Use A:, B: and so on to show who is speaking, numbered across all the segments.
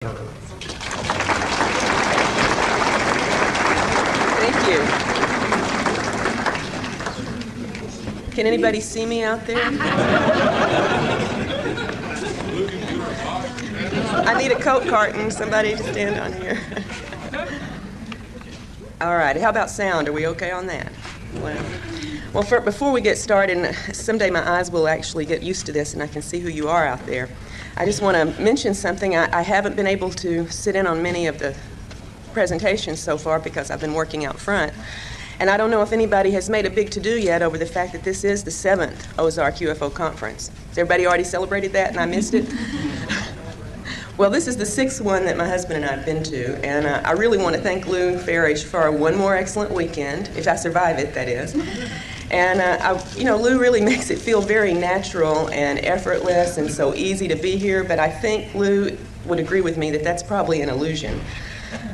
A: Thank you. Can anybody see me out there? I need a Coke carton. Somebody to stand on here. All right. How about sound? Are we okay on that? Well, before we get started, someday my eyes will actually get used to this and I can see who you are out there. I just want to mention something. I haven't been able to sit in on many of the presentations so far because I've been working out front. And I don't know if anybody has made a big to-do yet over the fact that this is the 7th Ozark UFO Conference. Has everybody already celebrated that and I missed it? Well, this is the 6th one that my husband and I have been to, and I really want to thank Lou Farage for one more excellent weekend, if I survive it, that is. And, Lou really makes it feel very natural and effortless and so easy to be here, but I think Lou would agree with me that that's probably an illusion.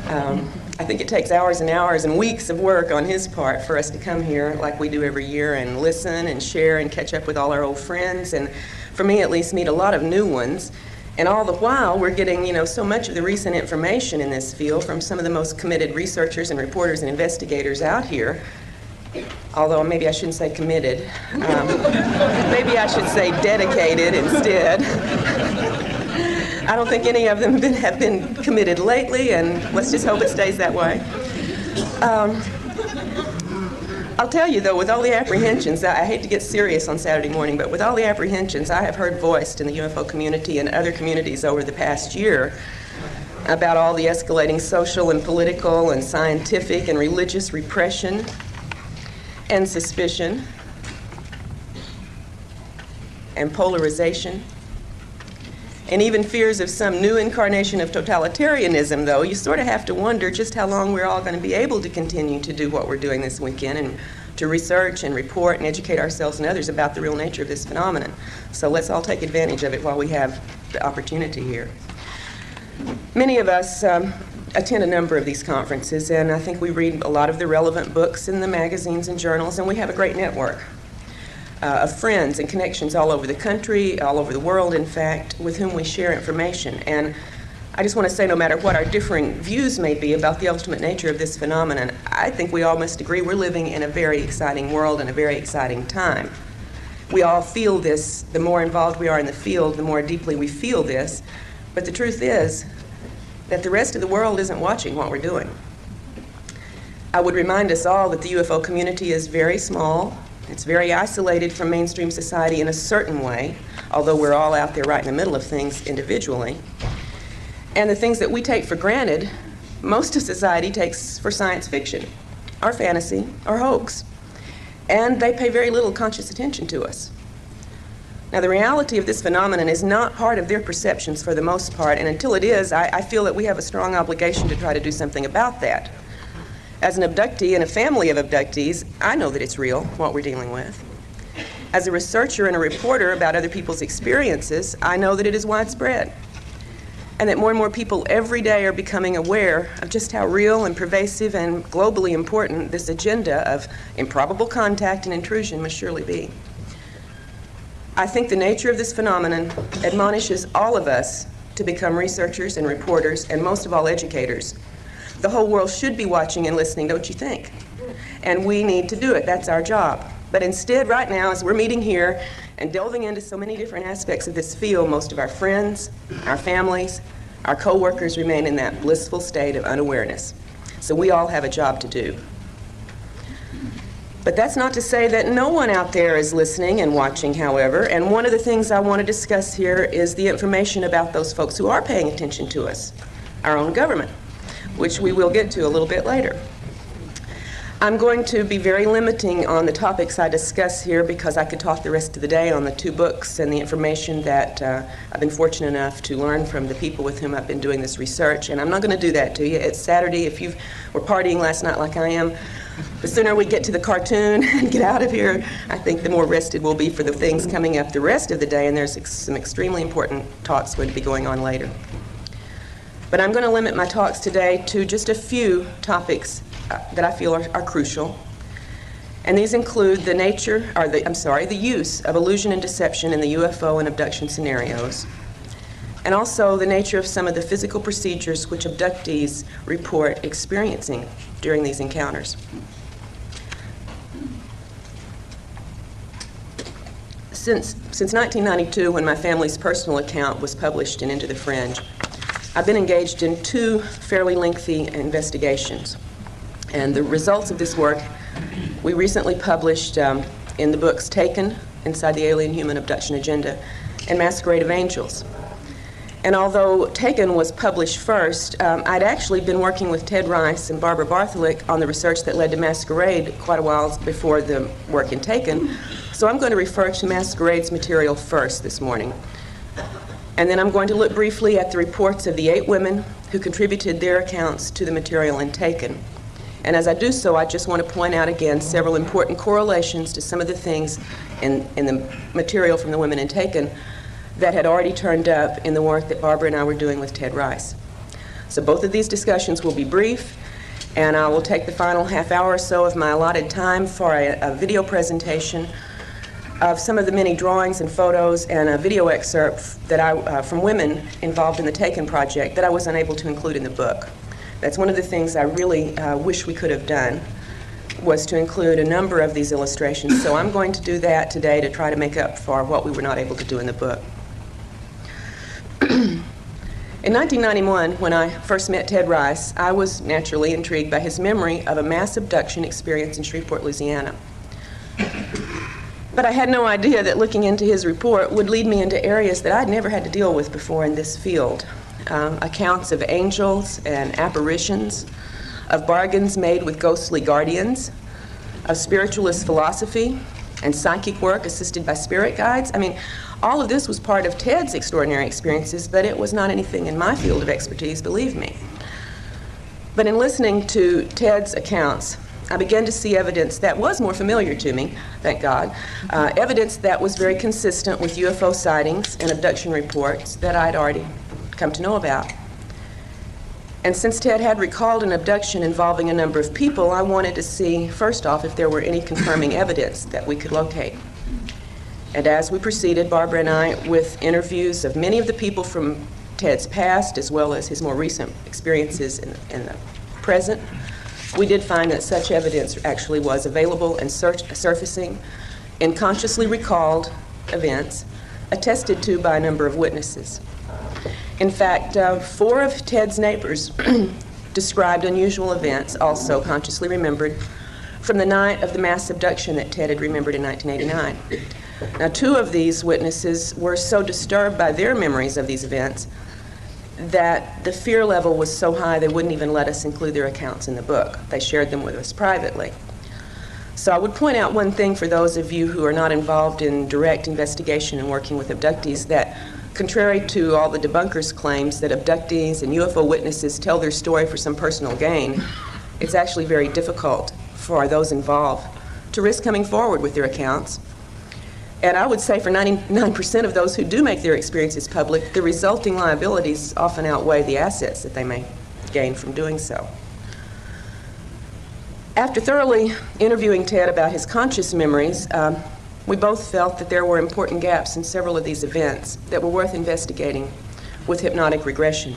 A: I think it takes hours and hours and weeks of work on his part for us to come here like we do every year and listen and share and catch up with all our old friends, and for me at least meet a lot of new ones. And all the while, we're getting, so much of the recent information in this field from some of the most committed researchers and reporters and investigators out here. Although maybe I shouldn't say committed. Maybe I should say dedicated instead. I don't think any of them have been committed lately, and let's just hope it stays that way. I'll tell you, though, with all the apprehensions, I hate to get serious on Saturday morning, but with all the apprehensions I have heard voiced in the UFO community and other communities over the past year about all the escalating social and political and scientific and religious repression and suspicion and polarization and even fears of some new incarnation of totalitarianism, though, you sort of have to wonder just how long we're all going to be able to continue to do what we're doing this weekend and to research and report and educate ourselves and others about the real nature of this phenomenon. So let's all take advantage of it while we have the opportunity here. Many of us attend a number of these conferences, and I think we read a lot of the relevant books in the magazines and journals, and we have a great network of friends and connections all over the country, all over the world, in fact, with whom we share information. And I just want to say, no matter what our differing views may be about the ultimate nature of this phenomenon, I think we all must agree we're living in a very exciting world and a very exciting time. We all feel this. The more involved we are in the field, the more deeply we feel this. But the truth is that the rest of the world isn't watching what we're doing. I would remind us all that the UFO community is very small. It's very isolated from mainstream society in a certain way, although we're all out there right in the middle of things individually. And the things that we take for granted, most of society takes for science fiction, or fantasy, or hoax. And they pay very little conscious attention to us. Now, the reality of this phenomenon is not part of their perceptions for the most part, and until it is, I feel that we have a strong obligation to try to do something about that. As an abductee and a family of abductees, I know that it's real, what we're dealing with. As a researcher and a reporter about other people's experiences, I know that it is widespread, and that more and more people every day are becoming aware of just how real and pervasive and globally important this agenda of improbable contact and intrusion must surely be. I think the nature of this phenomenon admonishes all of us to become researchers and reporters, and most of all, educators. The whole world should be watching and listening, don't you think? And we need to do it. That's our job. But instead, right now, as we're meeting here and delving into so many different aspects of this field, most of our friends, our families, our co-workers remain in that blissful state of unawareness. So we all have a job to do. But that's not to say that no one out there is listening and watching, however. And one of the things I want to discuss here is the information about those folks who are paying attention to us, our own government, which we will get to a little bit later. I'm going to be very limiting on the topics I discuss here because I could talk the rest of the day on the 2 books and the information that I've been fortunate enough to learn from the people with whom I've been doing this research, and I'm not going to do that to you. It's Saturday. If you were partying last night like I am, the sooner we get to the cartoon and get out of here, I think the more rested we'll be for the things coming up the rest of the day, and there's some extremely important talks going to be going on later. But I'm going to limit my talks today to just a few topics that I feel are crucial. And these include the use of illusion and deception in the UFO and abduction scenarios, and also the nature of some of the physical procedures which abductees report experiencing during these encounters. Since 1992, when my family's personal account was published in Into the Fringe, I've been engaged in 2 fairly lengthy investigations. And the results of this work we recently published in the books Taken, Inside the Alien Human Abduction Agenda, and Masquerade of Angels. And although Taken was published first, I'd actually been working with Ted Rice and Barbara Bartholick on the research that led to Masquerade quite a while before the work in Taken. So I'm going to refer to Masquerade's material first this morning. And then I'm going to look briefly at the reports of the 8 women who contributed their accounts to the material in Taken. And as I do so, I just want to point out again several important correlations to some of the things in the material from the women in Taken that had already turned up in the work that Barbara and I were doing with Ted Rice. So both of these discussions will be brief, and I will take the final half hour or so of my allotted time for a video presentation of some of the many drawings and photos and a video excerpt that from women involved in the Taken project that I was unable to include in the book. That's one of the things I really wish we could have done, was to include a number of these illustrations. So I'm going to do that today to try to make up for what we were not able to do in the book. In 1991, when I first met Ted Rice, I was naturally intrigued by his memory of a mass abduction experience in Shreveport, Louisiana. But I had no idea that looking into his report would lead me into areas that I'd never had to deal with before in this field. Accounts of angels and apparitions, of bargains made with ghostly guardians, of spiritualist philosophy and psychic work assisted by spirit guides. I mean, all of this was part of Ted's extraordinary experiences, but it was not anything in my field of expertise, believe me. But in listening to Ted's accounts, I began to see evidence that was more familiar to me, thank God, evidence that was very consistent with UFO sightings and abduction reports that I'd already come to know about. And since Ted had recalled an abduction involving a number of people, I wanted to see, first off, if there were any confirming evidence that we could locate. And as we proceeded, Barbara and I, with interviews of many of the people from Ted's past, as well as his more recent experiences in the present, we did find that such evidence actually was available and surfacing in consciously recalled events, attested to by a number of witnesses. In fact, 4 of Ted's neighbors described unusual events, also consciously remembered, from the night of the mass abduction that Ted had remembered in 1989. Now, 2 of these witnesses were so disturbed by their memories of these events that the fear level was so high they wouldn't even let us include their accounts in the book. They shared them with us privately. So I would point out one thing for those of you who are not involved in direct investigation and working with abductees, that contrary to all the debunkers' claims that abductees and UFO witnesses tell their story for some personal gain, it's actually very difficult for those involved to risk coming forward with their accounts. And I would say for 99% of those who do make their experiences public, the resulting liabilities often outweigh the assets that they may gain from doing so. After thoroughly interviewing Ted about his conscious memories, we both felt that there were important gaps in several of these events that were worth investigating with hypnotic regression.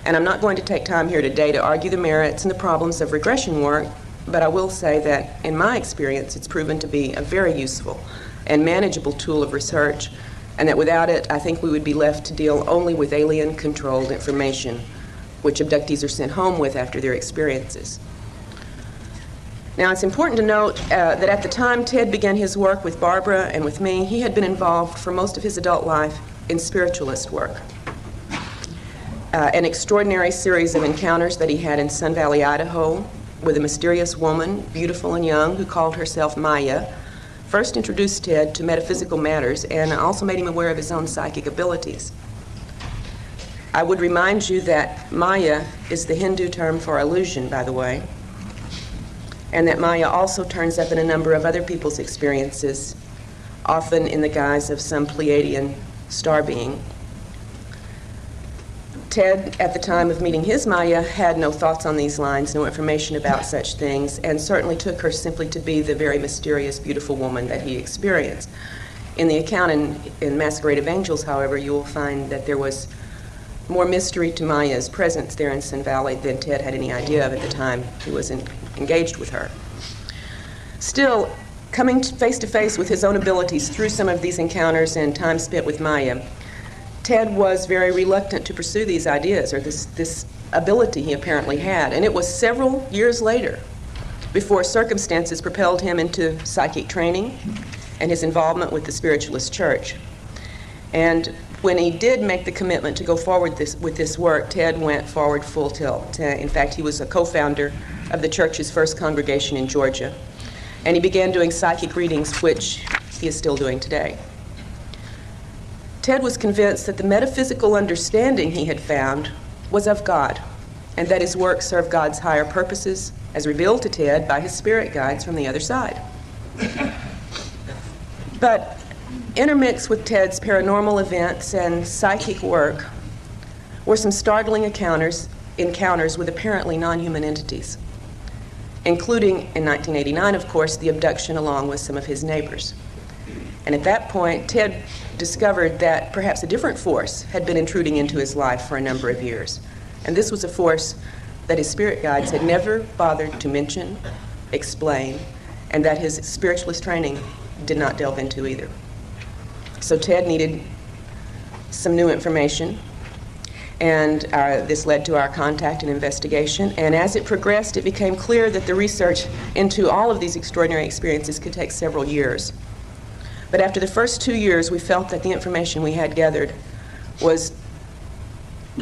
A: And I'm not going to take time here today to argue the merits and the problems of regression work, but I will say that in my experience, it's proven to be a very useful and manageable tool of research, and that without it, I think we would be left to deal only with alien-controlled information, which abductees are sent home with after their experiences. Now, it's important to note that at the time Ted began his work with Barbara and with me, he had been involved for most of his adult life in spiritualist work. An extraordinary series of encounters that he had in Sun Valley, Idaho, with a mysterious woman, beautiful and young, who called herself Maya, first introduced Ted to metaphysical matters and also made him aware of his own psychic abilities. I would remind you that Maya is the Hindu term for illusion, by the way, and that Maya also turns up in a number of other people's experiences, often in the guise of some Pleiadian star being. Ted, at the time of meeting his Maya, had no thoughts on these lines, no information about such things, and certainly took her simply to be the very mysterious, beautiful woman that he experienced. In the account in Masquerade of Angels, however, you will find that there was more mystery to Maya's presence there in Sun Valley than Ted had any idea of at the time he was engaged with her. Still, coming face to face with his own abilities through some of these encounters and time spent with Maya, Ted was very reluctant to pursue these ideas, or this ability he apparently had. And it was several years later before circumstances propelled him into psychic training and his involvement with the Spiritualist Church. And when he did make the commitment to go forward with this work, Ted went forward full tilt. In fact, he was a co-founder of the church's first congregation in Georgia. And he began doing psychic readings, which he is still doing today. Ted was convinced that the metaphysical understanding he had found was of God, and that his work served God's higher purposes, as revealed to Ted by his spirit guides from the other side. But intermixed with Ted's paranormal events and psychic work were some startling encounters with apparently non-human entities, including, in 1989, of course, the abduction along with some of his neighbors. And at that point, Ted discovered that perhaps a different force had been intruding into his life for a number of years. And this was a force that his spirit guides had never bothered to mention, explain, and that his spiritualist training did not delve into either. So Ted needed some new information, and this led to our contact and investigation. And as it progressed, it became clear that the research into all of these extraordinary experiences could take several years. But after the first 2 years, we felt that the information we had gathered was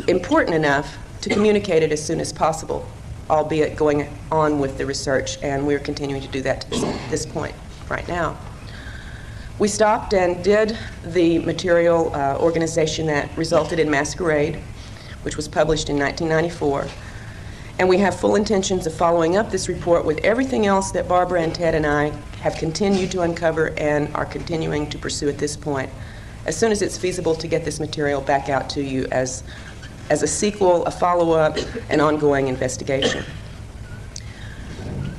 A: important enough to communicate it as soon as possible, albeit going on with the research, and we're continuing to do that to this point right now. We stopped and did the material organization that resulted in Masquerade, which was published in 1994. And we have full intentions of following up this report with everything else that Barbara and Ted and I have continued to uncover and are continuing to pursue at this point, as soon as it's feasible to get this material back out to you as a sequel, a follow-up, an ongoing investigation.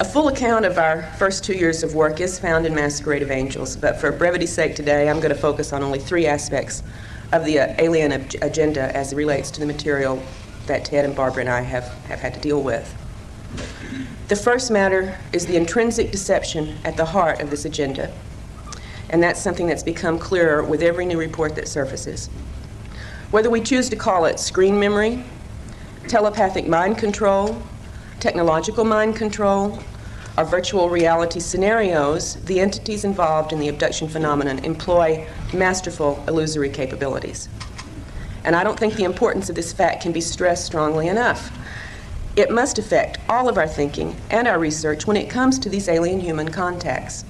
A: A full account of our first 2 years of work is found in Masquerade of Angels, but for brevity's sake today, I'm going to focus on only 3 aspects of the alien agenda as it relates to the material that Ted and Barbara and I have had to deal with. The first matter is the intrinsic deception at the heart of this agenda, and that's something that's become clearer with every new report that surfaces. Whether we choose to call it screen memory, telepathic mind control, technological mind control, or virtual reality scenarios, the entities involved in the abduction phenomenon employ masterful illusory capabilities. And I don't think the importance of this fact can be stressed strongly enough. It must affect all of our thinking and our research when it comes to these alien-human contacts.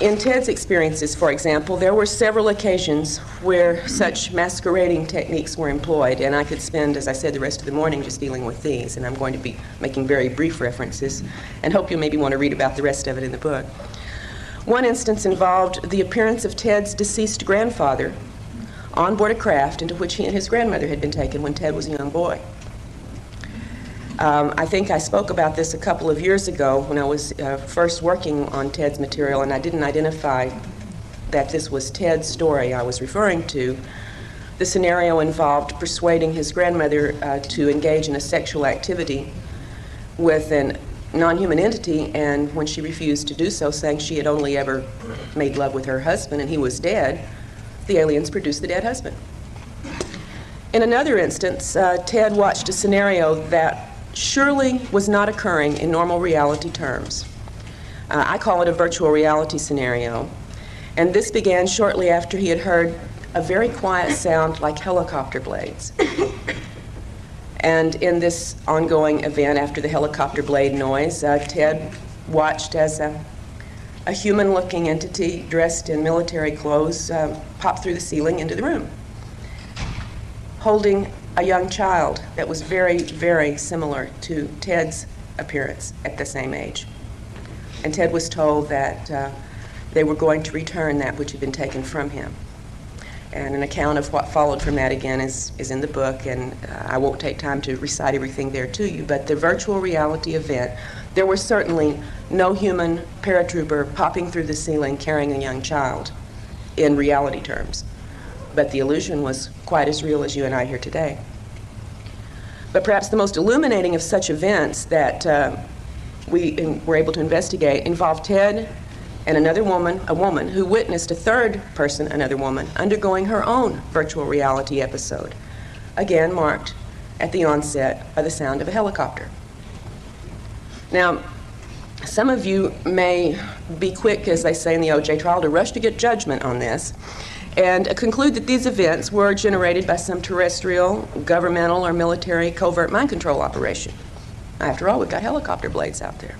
A: In Ted's experiences, for example, there were several occasions where such masquerading techniques were employed, and I could spend, as I said, the rest of the morning just dealing with these, and I'm going to be making very brief references, and hope you maybe want to read about the rest of it in the book. One instance involved the appearance of Ted's deceased grandfather on board a craft into which he and his grandmother had been taken when Ted was a young boy. I think I spoke about this a couple of years ago when I was first working on Ted's material, and I didn't identify that this was Ted's story I was referring to. The scenario involved persuading his grandmother to engage in a sexual activity with a non-human entity, and when she refused to do so, saying she had only ever made love with her husband and he was dead, the aliens produced the dead husband. In another instance, Ted watched a scenario that surely was not occurring in normal reality terms. I call it a virtual reality scenario, and this began shortly after he had heard a very quiet sound like helicopter blades. And in this ongoing event, after the helicopter blade noise, Ted watched as a human-looking entity dressed in military clothes popped through the ceiling into the room, holding a young child that was very, very similar to Ted's appearance at the same age. And Ted was told that they were going to return that which had been taken from him. And an account of what followed from that, again, is in the book, and I won't take time to recite everything there to you, but the virtual reality event, there was certainly no human paratrooper popping through the ceiling carrying a young child in reality terms. But the illusion was quite as real as you and I here today. But perhaps the most illuminating of such events that we were able to investigate involved Ted and another woman, a woman who witnessed a third person, another woman, undergoing her own virtual reality episode, again marked at the onset by the sound of a helicopter. Now, some of you may be quick, as they say in the O.J. trial, to rush to get judgment on this and conclude that these events were generated by some terrestrial, governmental, or military covert mind control operation. After all, we've got helicopter blades out there.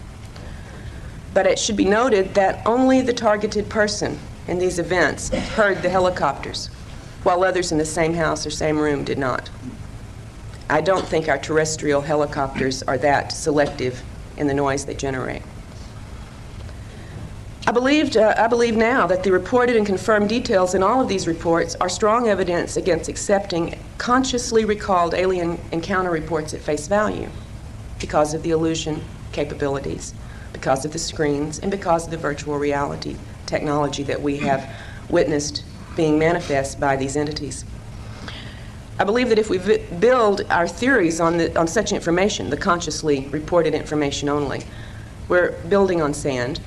A: But it should be noted that only the targeted person in these events heard the helicopters, while others in the same house or same room did not. I don't think our terrestrial helicopters are that selective in the noise they generate. I believe now that the reported and confirmed details in all of these reports are strong evidence against accepting consciously recalled alien encounter reports at face value because of the illusion capabilities, because of the screens, and because of the virtual reality technology that we have witnessed being manifest by these entities. I believe that if we build our theories on such information, the consciously reported information only, we're building on sand,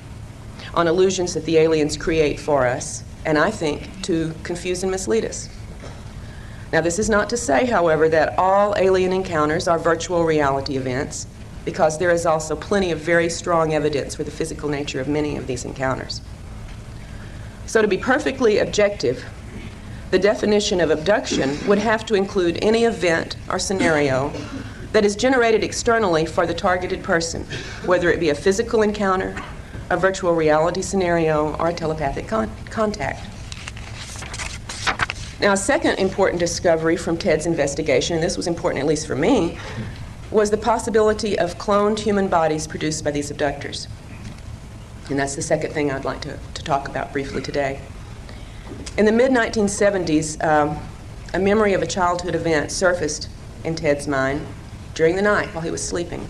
A: on illusions that the aliens create for us, and I think to confuse and mislead us. Now, this is not to say, however, that all alien encounters are virtual reality events, because there is also plenty of very strong evidence for the physical nature of many of these encounters. So to be perfectly objective, the definition of abduction would have to include any event or scenario that is generated externally for the targeted person, whether it be a physical encounter, a virtual reality scenario, or a telepathic contact. Now, a second important discovery from Ted's investigation, and this was important at least for me, was the possibility of cloned human bodies produced by these abductors. And that's the second thing I'd like to talk about briefly today. In the mid-1970s, a memory of a childhood event surfaced in Ted's mind during the night while he was sleeping.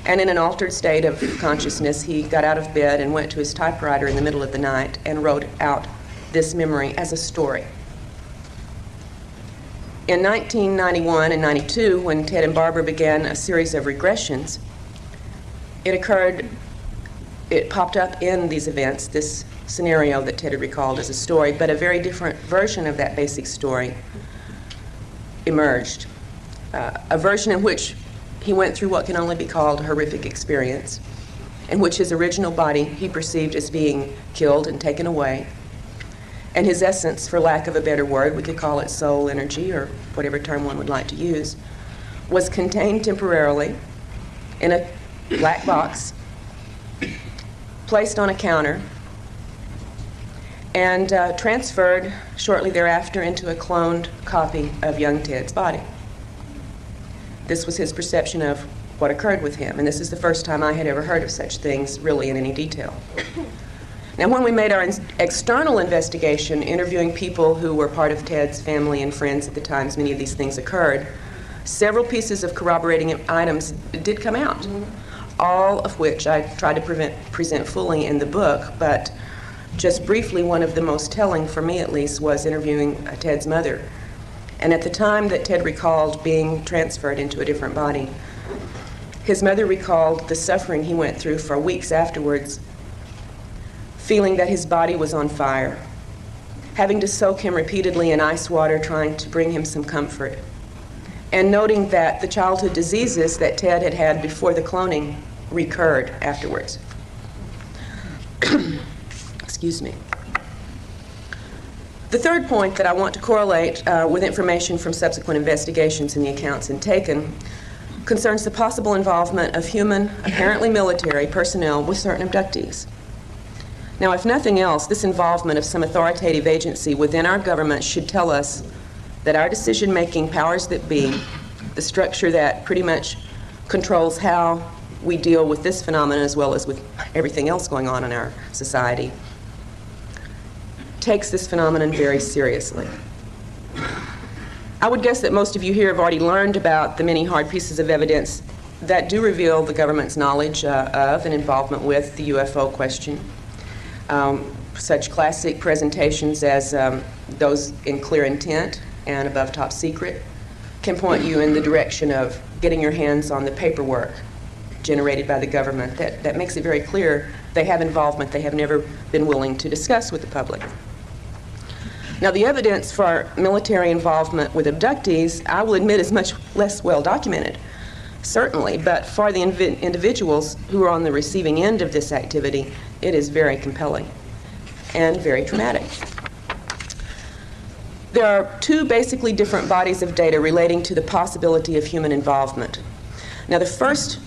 A: And in an altered state of consciousness, he got out of bed and went to his typewriter in the middle of the night and wrote out this memory as a story. In 1991 and 92, when Ted and Barbara began a series of regressions, it popped up in these events, this scenario that Ted had recalled as a story, but a very different version of that basic story emerged. A version in which he went through what can only be called a horrific experience, in which his original body he perceived as being killed and taken away, and his essence, for lack of a better word, we could call it soul energy or whatever term one would like to use, was contained temporarily in a black box, placed on a counter, and transferred shortly thereafter into a cloned copy of young Ted's body. This was his perception of what occurred with him, and this is the first time I had ever heard of such things really in any detail. Now, when we made our external investigation, interviewing people who were part of Ted's family and friends at the times many of these things occurred, several pieces of corroborating items did come out, all of which I tried to present fully in the book, but just briefly, one of the most telling, for me at least, was interviewing Ted's mother. And at the time that Ted recalled being transferred into a different body, his mother recalled the suffering he went through for weeks afterwards, feeling that his body was on fire, having to soak him repeatedly in ice water, trying to bring him some comfort, and noting that the childhood diseases that Ted had had before the cloning recurred afterwards. Excuse me. The third point that I want to correlate with information from subsequent investigations in the accounts taken concerns the possible involvement of human, apparently military, personnel with certain abductees. Now, if nothing else, this involvement of some authoritative agency within our government should tell us that our decision-making powers that be, the structure that pretty much controls how we deal with this phenomenon as well as with everything else going on in our society, takes this phenomenon very seriously. I would guess that most of you here have already learned about the many hard pieces of evidence that do reveal the government's knowledge of and involvement with the UFO question. Such classic presentations as those in Clear Intent and Above Top Secret can point you in the direction of getting your hands on the paperwork generated by the government that makes it very clear they have involvement they have never been willing to discuss with the public. Now, the evidence for military involvement with abductees, I will admit, is much less well documented, certainly, but for the individuals who are on the receiving end of this activity, it is very compelling and very traumatic. There are two basically different bodies of data relating to the possibility of human involvement. Now, the first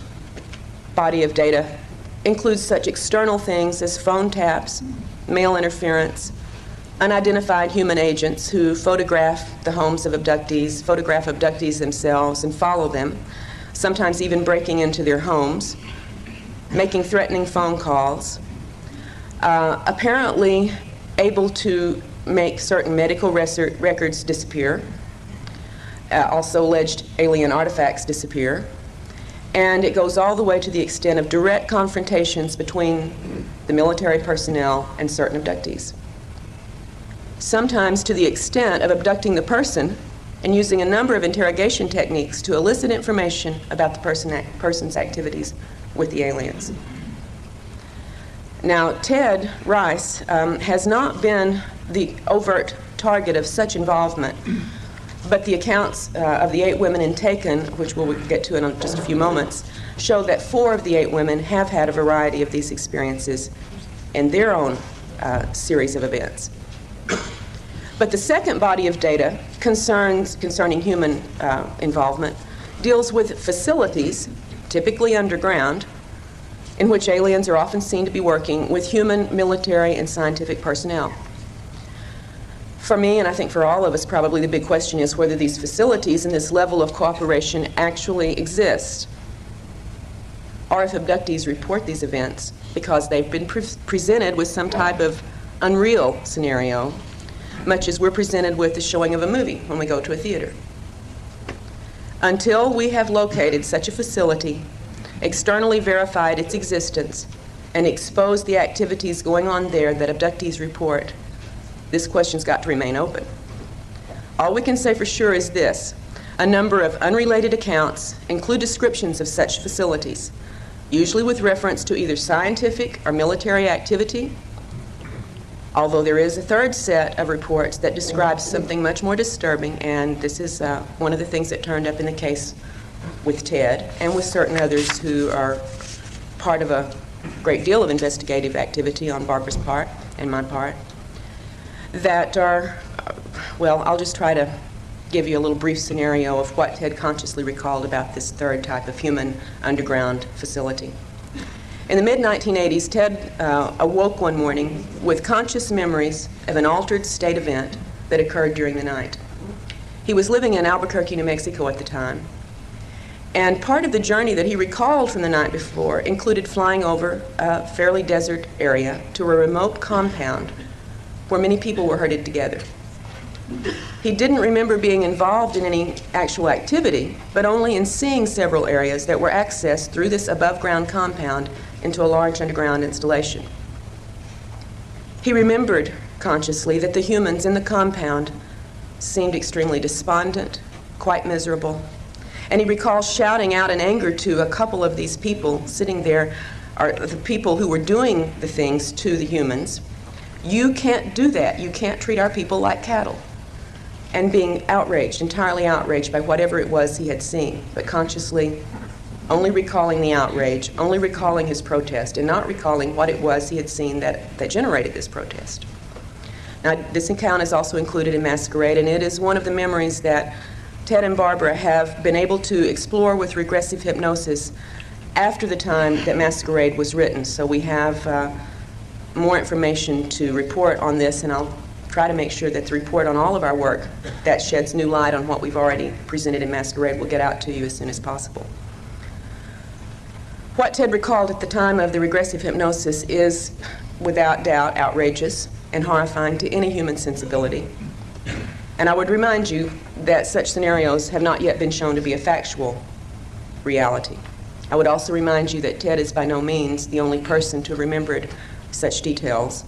A: body of data includes such external things as phone taps, mail interference, unidentified human agents who photograph the homes of abductees, photograph abductees themselves and follow them, sometimes even breaking into their homes, making threatening phone calls, apparently able to make certain medical records disappear, also alleged alien artifacts disappear, and it goes all the way to the extent of direct confrontations between the military personnel and certain abductees. Sometimes to the extent of abducting the person and using a number of interrogation techniques to elicit information about the person's activities with the aliens. Now, Ted Rice has not been the overt target of such involvement, but the accounts of the 8 women in Taken, which we'll get to in just a few moments, show that 4 of the 8 women have had a variety of these experiences in their own series of events. But the second body of data concerning human involvement deals with facilities, typically underground, in which aliens are often seen to be working with human, military, and scientific personnel. For me, and I think for all of us, probably the big question is whether these facilities and this level of cooperation actually exist, or if abductees report these events because they've been presented with some type of unreal scenario, much as we're presented with the showing of a movie when we go to a theater. Until we have located such a facility, externally verified its existence, and exposed the activities going on there that abductees report, this question's got to remain open. All we can say for sure is this: a number of unrelated accounts include descriptions of such facilities, usually with reference to either scientific or military activity, although there is a third set of reports that describes something much more disturbing, and this is one of the things that turned up in the case with Ted and with certain others who are part of a great deal of investigative activity on Barbara's part and my part, that are, well, I'll just try to give you a little brief scenario of what Ted consciously recalled about this third type of human underground facility. In the mid-1980s, Ted awoke one morning with conscious memories of an altered state event that occurred during the night. He was living in Albuquerque, New Mexico at the time, and part of the journey that he recalled from the night before included flying over a fairly desert area to a remote compound where many people were herded together. He didn't remember being involved in any actual activity, but only in seeing several areas that were accessed through this above-ground compound into a large underground installation. He remembered consciously that the humans in the compound seemed extremely despondent, quite miserable, and he recalls shouting out in anger to a couple of these people sitting there, or the people who were doing the things to the humans, "You can't do that. You can't treat our people like cattle." And being outraged, entirely outraged by whatever it was he had seen, but consciously only recalling the outrage, only recalling his protest, and not recalling what it was he had seen that generated this protest. Now, this account is also included in Masquerade, and it is one of the memories that Ted and Barbara have been able to explore with regressive hypnosis after the time that Masquerade was written. So we have more information to report on this, and I'll try to make sure that the report on all of our work that sheds new light on what we've already presented in Masquerade will get out to you as soon as possible. What Ted recalled at the time of the regressive hypnosis is, without doubt, outrageous, and horrifying to any human sensibility. And I would remind you that such scenarios have not yet been shown to be a factual reality. I would also remind you that Ted is by no means the only person to have remembered such details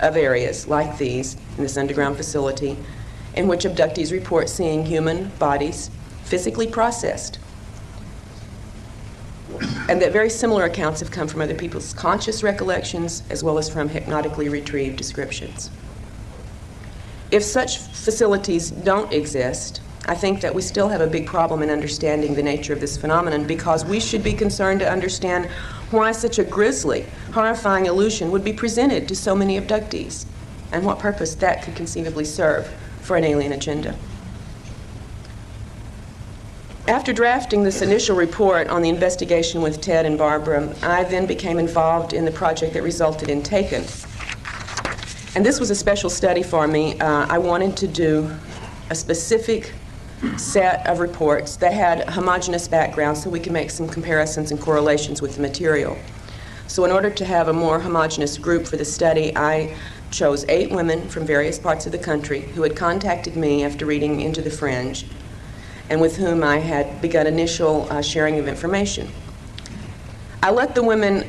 A: of areas like these in this underground facility in which abductees report seeing human bodies physically processed. And that very similar accounts have come from other people's conscious recollections as well as from hypnotically retrieved descriptions. If such facilities don't exist, I think that we still have a big problem in understanding the nature of this phenomenon, because we should be concerned to understand why such a grisly, horrifying illusion would be presented to so many abductees, and what purpose that could conceivably serve for an alien agenda. After drafting this initial report on the investigation with Ted and Barbara, I then became involved in the project that resulted in Taken. And this was a special study for me. I wanted to do a specific set of reports that had homogeneous backgrounds so we could make some comparisons and correlations with the material. So in order to have a more homogeneous group for the study, I chose 8 women from various parts of the country who had contacted me after reading Into the Fringe, and with whom I had begun initial sharing of information. I let the women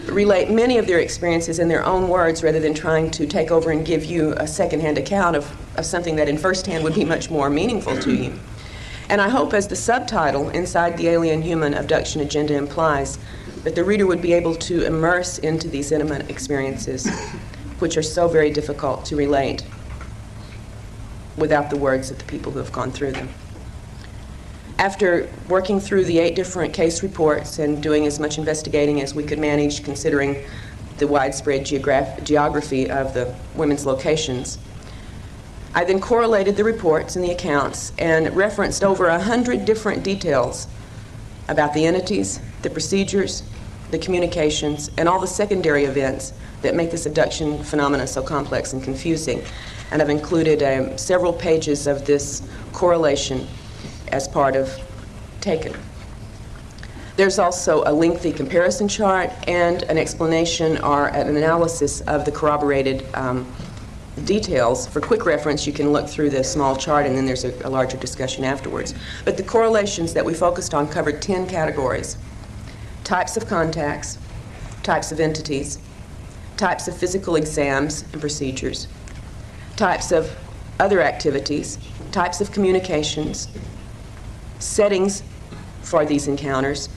A: relate many of their experiences in their own words rather than trying to take over and give you a secondhand account of something that in firsthand would be much more meaningful to you. And I hope, as the subtitle Inside the Alien Human Abduction Agenda implies, that the reader would be able to immerse into these intimate experiences, which are so very difficult to relate without the words of the people who have gone through them. After working through the 8 different case reports and doing as much investigating as we could manage, considering the widespread geography of the women's locations, I then correlated the reports and the accounts and referenced over 100 different details about the entities, the procedures, the communications, and all the secondary events that make this abduction phenomena so complex and confusing. And I've included several pages of this correlation as part of Taken. There's also a lengthy comparison chart and an explanation or an analysis of the corroborated details. For quick reference, you can look through the small chart, and then there's a larger discussion afterwards. But the correlations that we focused on covered 10 categories: types of contacts, types of entities, types of physical exams and procedures, types of other activities, types of communications, settings for these encounters,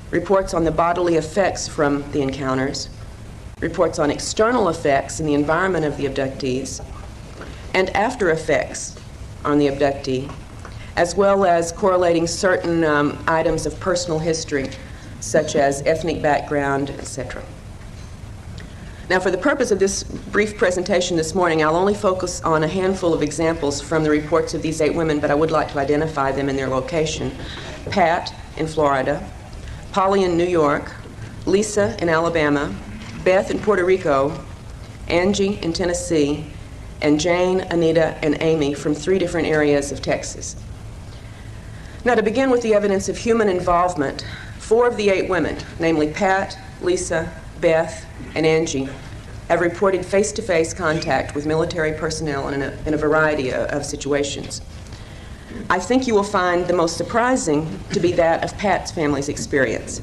A: reports on the bodily effects from the encounters, reports on external effects in the environment of the abductees, and after effects on the abductee, as well as correlating certain items of personal history, such as ethnic background, etc. Now, for the purpose of this brief presentation this morning, I'll only focus on a handful of examples from the reports of these 8 women, but I would like to identify them in their location. Pat in Florida, Polly in New York, Lisa in Alabama, Beth in Puerto Rico, Angie in Tennessee, and Jane, Anita, and Amy from 3 different areas of Texas. Now, to begin with the evidence of human involvement, 4 of the 8 women, namely Pat, Lisa, Beth, and Angie, have reported face-to-face contact with military personnel in a variety of situations. I think you will find the most surprising to be that of Pat's family's experience,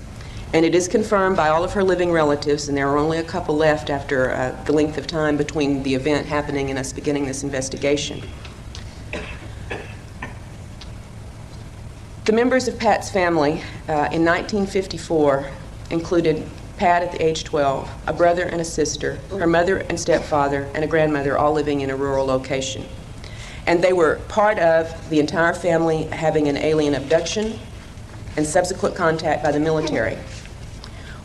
A: and it is confirmed by all of her living relatives, and there are only a couple left after the length of time between the event happening and us beginning this investigation. The members of Pat's family in 1954 included Pat at the age 12, a brother and a sister, her mother and stepfather, and a grandmother, all living in a rural location. And they were part of the entire family having an alien abduction and subsequent contact by the military.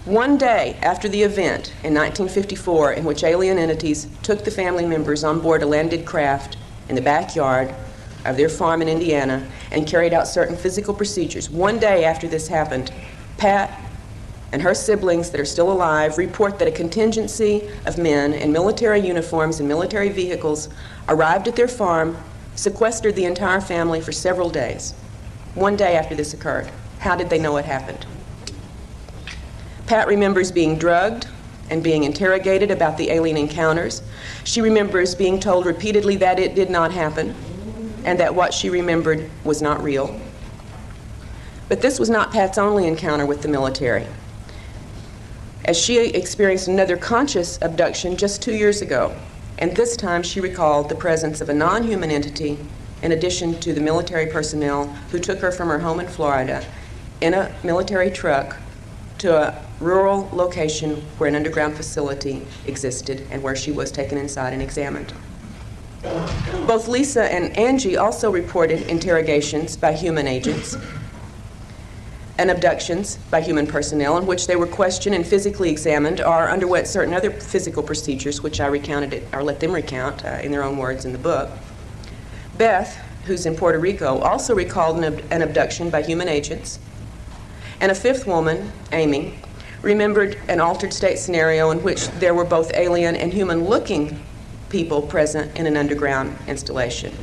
A: One day after the event in 1954, in which alien entities took the family members on board a landed craft in the backyard of their farm in Indiana and carried out certain physical procedures, one day after this happened, Pat and her siblings that are still alive report that a contingency of men in military uniforms and military vehicles arrived at their farm, sequestered the entire family for several days. One day after this occurred. How did they know it happened? Pat remembers being drugged, and being interrogated about the alien encounters. She remembers being told repeatedly that it did not happen and that what she remembered was not real. But this was not Pat's only encounter with the military, as she experienced another conscious abduction just 2 years ago, and this time she recalled the presence of a non-human entity in addition to the military personnel who took her from her home in Florida in a military truck to a rural location where an underground facility existed and where she was taken inside and examined. Both Lisa and Angie also reported interrogations by human agents and abductions by human personnel in which they were questioned and physically examined or underwent certain other physical procedures, which I recounted or let them recount in their own words in the book. Beth, who's in Puerto Rico, also recalled an abduction by human agents. And a fifth woman, Amy, remembered an altered state scenario in which there were both alien and human-looking people present in an underground installation.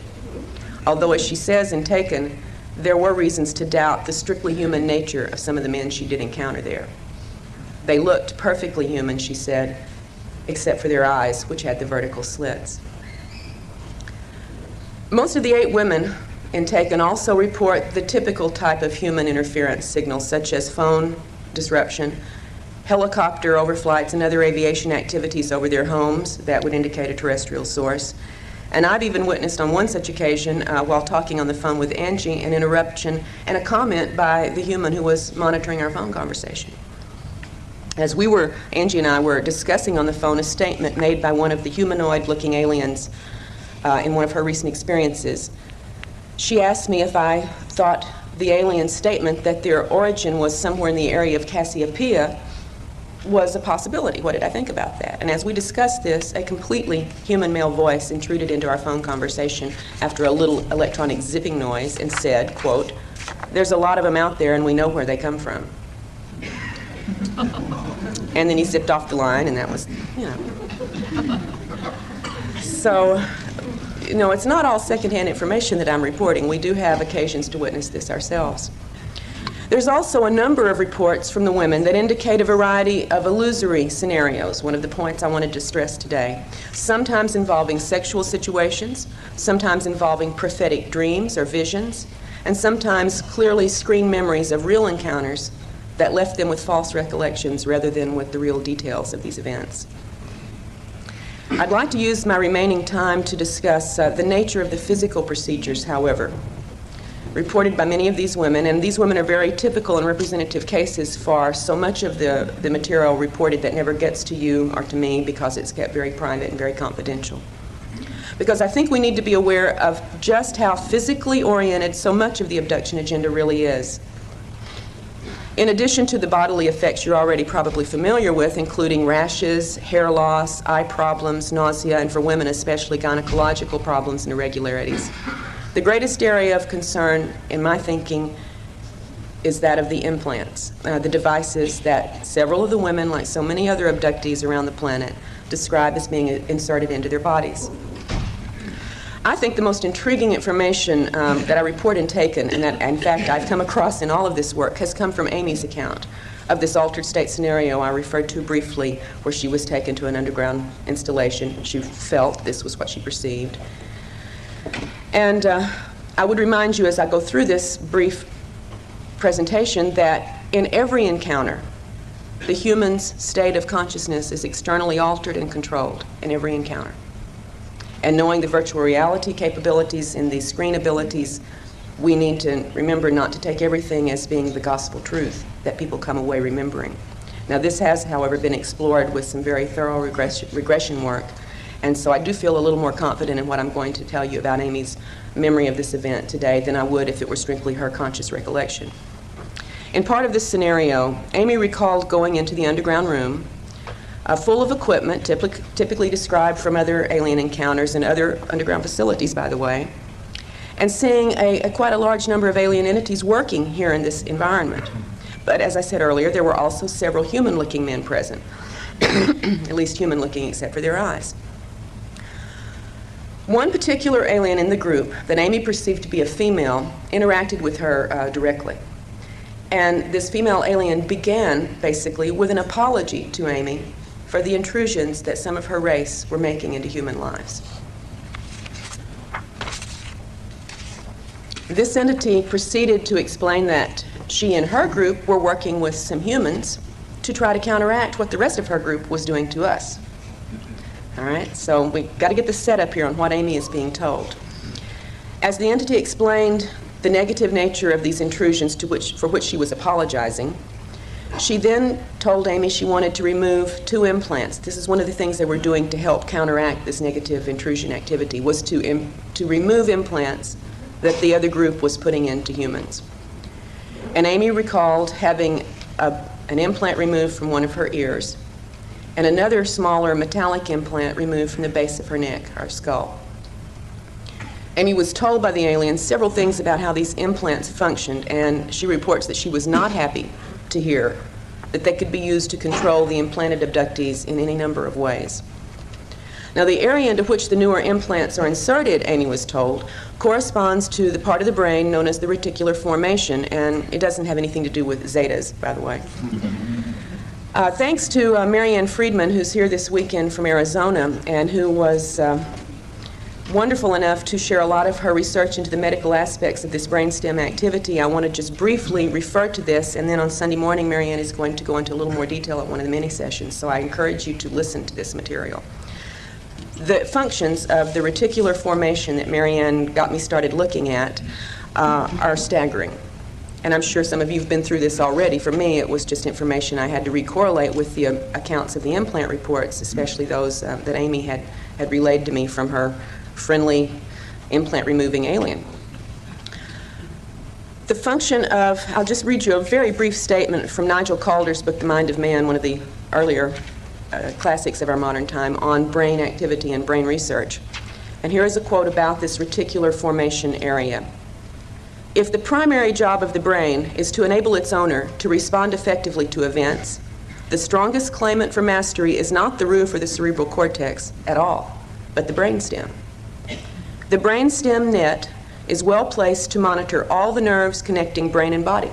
A: Although, as she says in Taken, there were reasons to doubt the strictly human nature of some of the men she did encounter there. They looked perfectly human, she said, except for their eyes, which had the vertical slits. Most of the 8 women in Taken also report the typical type of human interference signals, such as phone disruption, helicopter overflights, and other aviation activities over their homes that would indicate a terrestrial source. And I've even witnessed on one such occasion, while talking on the phone with Angie, an interruption and a comment by the human who was monitoring our phone conversation. As Angie and I were discussing on the phone a statement made by one of the humanoid-looking aliens in one of her recent experiences, she asked me if I thought the alien statement that their origin was somewhere in the area of Cassiopeia was a possibility. What did I think about that? And as we discussed this, a completely human male voice intruded into our phone conversation after a little electronic zipping noise and said, quote, "There's a lot of them out there and we know where they come from." And then he zipped off the line, and that was, So, it's not all secondhand information that I'm reporting. We do have occasions to witness this ourselves. There's also a number of reports from the women that indicate a variety of illusory scenarios, one of the points I wanted to stress today, sometimes involving sexual situations, sometimes involving prophetic dreams or visions, and sometimes clearly screen memories of real encounters that left them with false recollections rather than with the real details of these events. I'd like to use my remaining time to discuss the nature of the physical procedures, however, reported by many of these women, and these women are very typical and representative cases for so much of the material reported that never gets to you or to me because it's kept very private and very confidential. Because I think we need to be aware of just how physically oriented so much of the abduction agenda really is. In addition to the bodily effects you're already probably familiar with, including rashes, hair loss, eye problems, nausea, and for women especially gynecological problems and irregularities, the greatest area of concern, in my thinking, is that of the implants, the devices that several of the women, like so many other abductees around the planet, describe as being inserted into their bodies. I think the most intriguing information that I report in Taken, and that, in fact, I've come across in all of this work, has come from Amy's account of this altered state scenario I referred to briefly, where she was taken to an underground installation. She felt this was what she perceived. And I would remind you as I go through this brief presentation that in every encounter, the human's state of consciousness is externally altered and controlled in every encounter. And knowing the virtual reality capabilities and the screen abilities, we need to remember not to take everything as being the gospel truth that people come away remembering. Now, this has, however, been explored with some very thorough regression work. And so I do feel a little more confident in what I'm going to tell you about Amy's memory of this event today than I would if it were strictly her conscious recollection. In part of this scenario, Amy recalled going into the underground room, full of equipment, typically described from other alien encounters and other underground facilities, by the way, and seeing quite a large number of alien entities working here in this environment. But as I said earlier, there were also several human-looking men present, at least human-looking except for their eyes. One particular alien in the group that Amy perceived to be a female interacted with her directly. And this female alien began, basically, with an apology to Amy for the intrusions that some of her race were making into human lives. This entity proceeded to explain that she and her group were working with some humans to try to counteract what the rest of her group was doing to us. All right, so we got to get the setup here on what Amy is being told. As the entity explained the negative nature of these intrusions for which she was apologizing, she then told Amy she wanted to remove 2 implants. This is one of the things they were doing to help counteract this negative intrusion activity, was to remove implants that the other group was putting into humans. And Amy recalled having an implant removed from one of her ears and another smaller metallic implant removed from the base of her neck, her skull. Amy was told by the aliens several things about how these implants functioned, and she reports that she was not happy to hear that they could be used to control the implanted abductees in any number of ways. Now, the area into which the newer implants are inserted, Amy was told, corresponds to the part of the brain known as the reticular formation, and it doesn't have anything to do with zetas, by the way. Thanks to Marianne Friedman, who's here this weekend from Arizona, and who was wonderful enough to share a lot of her research into the medical aspects of this brainstem activity, I want to just briefly refer to this, and then on Sunday morning, Marianne is going to go into a little more detail at one of the mini sessions, so I encourage you to listen to this material. The functions of the reticular formation that Marianne got me started looking at are staggering. And I'm sure some of you have been through this already. For me, it was just information I had to recorrelate with the accounts of the implant reports, especially those that Amy had relayed to me from her friendly implant-removing alien. The function of, I'll just read you a very brief statement from Nigel Calder's book, The Mind of Man, one of the earlier classics of our modern time, on brain activity and brain research. And here is a quote about this reticular formation area. If the primary job of the brain is to enable its owner to respond effectively to events, the strongest claimant for mastery is not the roof or the cerebral cortex at all, but the brainstem. The brainstem net is well placed to monitor all the nerves connecting brain and body.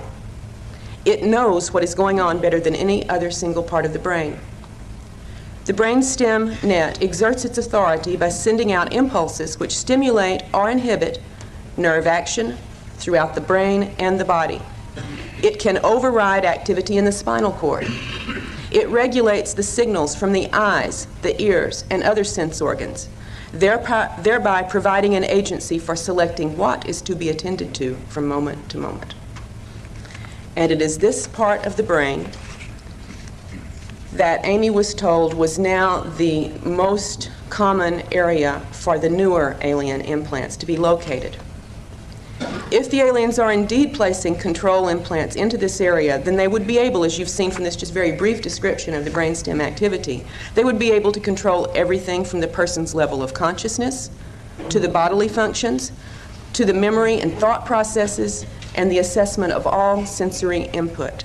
A: It knows what is going on better than any other single part of the brain. The brainstem net exerts its authority by sending out impulses which stimulate or inhibit nerve action throughout the brain and the body. It can override activity in the spinal cord. It regulates the signals from the eyes, the ears, and other sense organs, thereby providing an agency for selecting what is to be attended to from moment to moment. And it is this part of the brain that Amy was told was now the most common area for the newer alien implants to be located. If the aliens are indeed placing control implants into this area, then they would be able, as you've seen from this just very brief description of the brainstem activity, they would be able to control everything from the person's level of consciousness, to the bodily functions, to the memory and thought processes, and the assessment of all sensory input.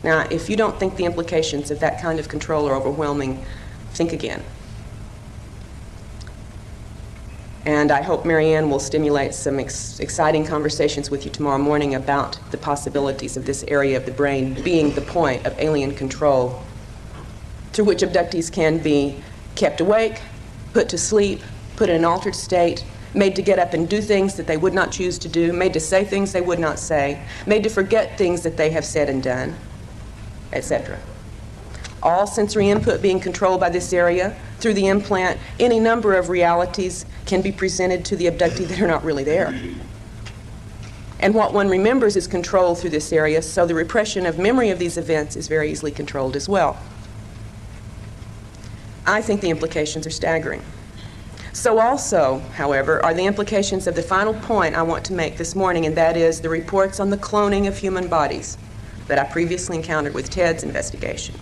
A: Now, if you don't think the implications of that kind of control are overwhelming, think again. And I hope Marianne will stimulate some exciting conversations with you tomorrow morning about the possibilities of this area of the brain being the point of alien control through which abductees can be kept awake, put to sleep, put in an altered state, made to get up and do things that they would not choose to do, made to say things they would not say, made to forget things that they have said and done, etc. All sensory input being controlled by this area. Through the implant, any number of realities can be presented to the abductee that are not really there. And what one remembers is controlled through this area, so the repression of memory of these events is very easily controlled as well. I think the implications are staggering. So also, however, are the implications of the final point I want to make this morning, and that is the reports on the cloning of human bodies that I previously encountered with Ted's investigation.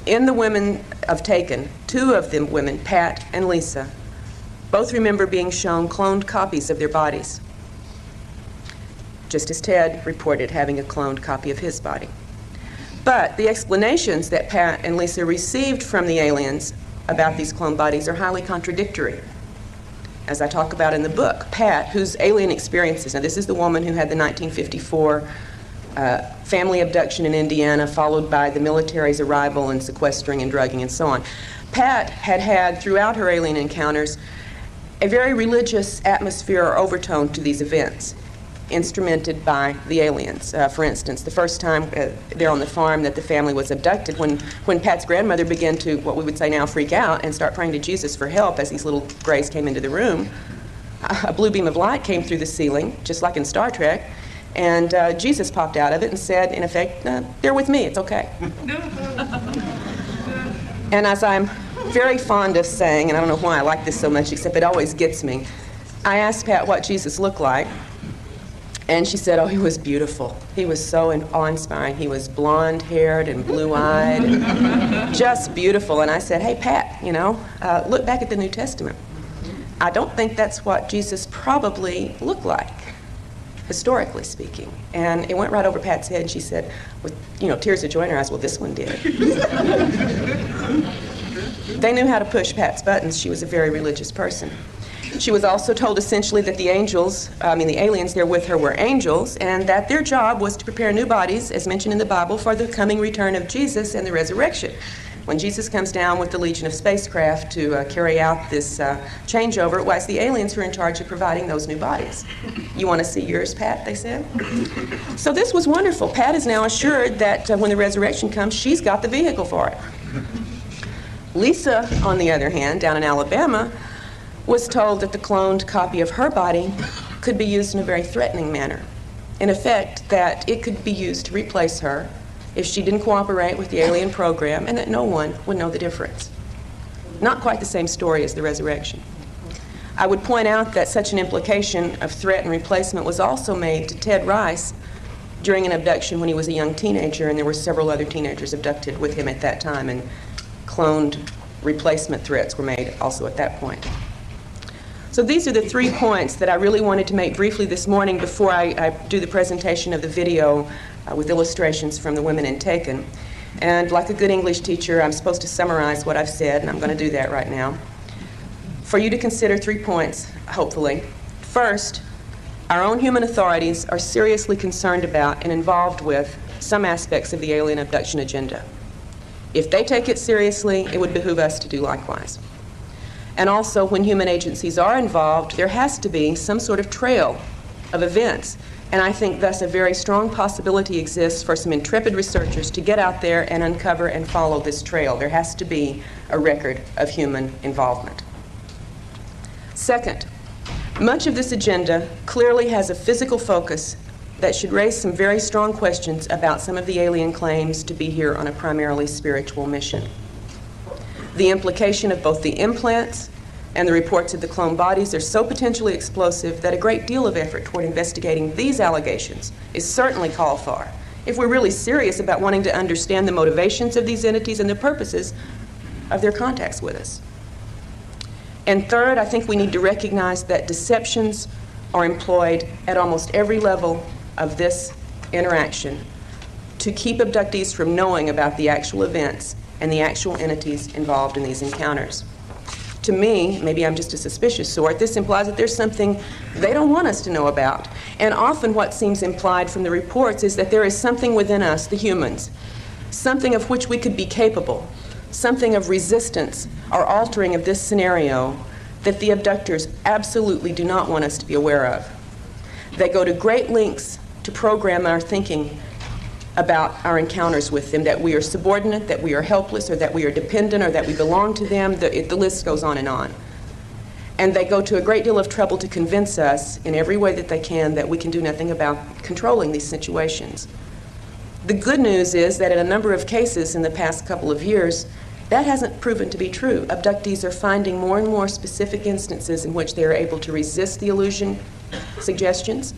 A: In the women of Taken, 2 of the women, Pat and Lisa, both remember being shown cloned copies of their bodies, just as Ted reported having a cloned copy of his body. But the explanations that Pat and Lisa received from the aliens about these cloned bodies are highly contradictory. As I talk about in the book, Pat, whose alien experiences, now this is the woman who had the 1954 family abduction in Indiana, followed by the military's arrival and sequestering and drugging and so on. Pat had had, throughout her alien encounters, a very religious atmosphere or overtone to these events, instrumented by the aliens. For instance, the first time there on the farm that the family was abducted, when Pat's grandmother began to, what we would say now, freak out and start praying to Jesus for help as these little grays came into the room, a blue beam of light came through the ceiling, just like in Star Trek, and Jesus popped out of it and said, in effect, they're with me, it's okay. And as I'm very fond of saying, and I don't know why I like this so much, except it always gets me, I asked Pat what Jesus looked like, and she said, oh, he was beautiful. He was so awe-inspiring. He was blonde-haired and blue-eyed, and just beautiful. And I said, hey, Pat, look back at the New Testament. I don't think that's what Jesus probably looked like, historically speaking. And it went right over Pat's head, and she said, with tears of joy in her eyes, well, this one did. They knew how to push Pat's buttons. She was a very religious person. She was also told essentially that the aliens there with her were angels, and that their job was to prepare new bodies, as mentioned in the Bible, for the coming return of Jesus and the resurrection. When Jesus comes down with the legion of spacecraft to carry out this changeover, it was the aliens who were in charge of providing those new bodies. You want to see yours, Pat, they said? So this was wonderful. Pat is now assured that when the resurrection comes, she's got the vehicle for it. Lisa, on the other hand, down in Alabama, was told that the cloned copy of her body could be used in a very threatening manner. In effect, that it could be used to replace her if she didn't cooperate with the alien program, and that no one would know the difference. Not quite the same story as the resurrection. I would point out that such an implication of threat and replacement was also made to Ted Rice during an abduction when he was a young teenager, and there were several other teenagers abducted with him at that time, and cloned replacement threats were made also at that point. So these are the 3 points that I really wanted to make briefly this morning before I do the presentation of the video with illustrations from the women in Taken. And like a good English teacher, I'm supposed to summarize what I've said, and I'm going to do that right now. For you to consider 3 points, hopefully. First, our own human authorities are seriously concerned about and involved with some aspects of the alien abduction agenda. If they take it seriously, it would behoove us to do likewise. And also, when human agencies are involved, there has to be some sort of trail of events. And I think thus a very strong possibility exists for some intrepid researchers to get out there and uncover and follow this trail. There has to be a record of human involvement. Second, much of this agenda clearly has a physical focus that should raise some very strong questions about some of the alien claims to be here on a primarily spiritual mission. The implication of both the implants and the reports of the cloned bodies are so potentially explosive that a great deal of effort toward investigating these allegations is certainly called for if we're really serious about wanting to understand the motivations of these entities and the purposes of their contacts with us. And third, I think we need to recognize that deceptions are employed at almost every level of this interaction to keep abductees from knowing about the actual events and the actual entities involved in these encounters. To me, maybe I'm just a suspicious sort, this implies that there's something they don't want us to know about. And often what seems implied from the reports is that there is something within us, the humans, something of which we could be capable, something of resistance or altering of this scenario that the abductors absolutely do not want us to be aware of. They go to great lengths to program our thinking about our encounters with them, that we are subordinate, that we are helpless, or that we are dependent, or that we belong to them. The list goes on. And they go to a great deal of trouble to convince us in every way that they can that we can do nothing about controlling these situations. The good news is that in a number of cases in the past couple of years, that hasn't proven to be true. Abductees are finding more and more specific instances in which they are able to resist the illusion suggestions,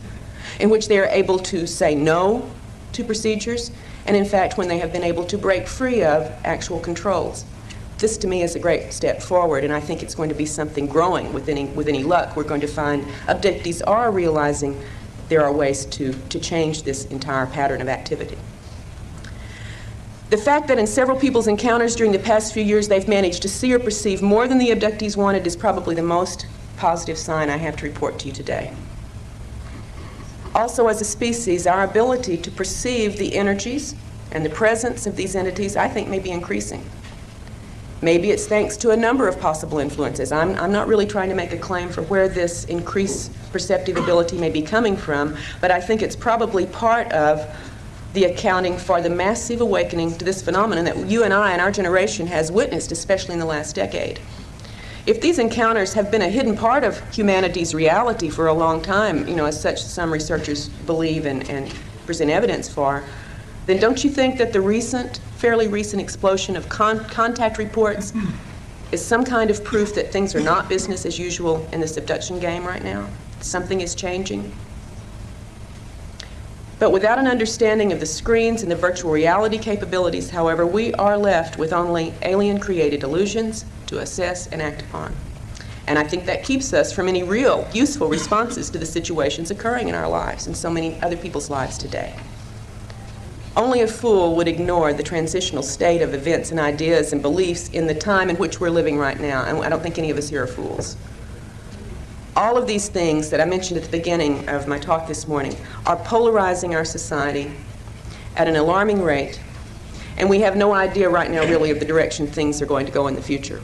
A: in which they are able to say no to procedures, and in fact when they have been able to break free of actual controls. This to me is a great step forward, and I think it's going to be something growing with any luck. We're going to find abductees are realizing there are ways to change this entire pattern of activity. The fact that in several people's encounters during the past few years they've managed to see or perceive more than the abductees wanted is probably the most positive sign I have to report to you today. Also, as a species, our ability to perceive the energies and the presence of these entities, I think, may be increasing. Maybe it's thanks to a number of possible influences. I'm not really trying to make a claim for where this increased perceptive ability may be coming from, but I think it's probably part of the accounting for the massive awakening to this phenomenon that you and I and our generation has witnessed, especially in the last decade. If these encounters have been a hidden part of humanity's reality for a long time, as such some researchers believe and present evidence for, then don't you think that the fairly recent explosion of contact reports is some kind of proof that things are not business as usual in this abduction game right now? Something is changing? But without an understanding of the screens and the virtual reality capabilities, however, we are left with only alien-created illusions to assess and act upon. And I think that keeps us from any real, useful responses to the situations occurring in our lives and so many other people's lives today. Only a fool would ignore the transitional state of events and ideas and beliefs in the time in which we're living right now, and I don't think any of us here are fools. All of these things that I mentioned at the beginning of my talk this morning are polarizing our society at an alarming rate, and we have no idea right now really of the direction things are going to go in the future.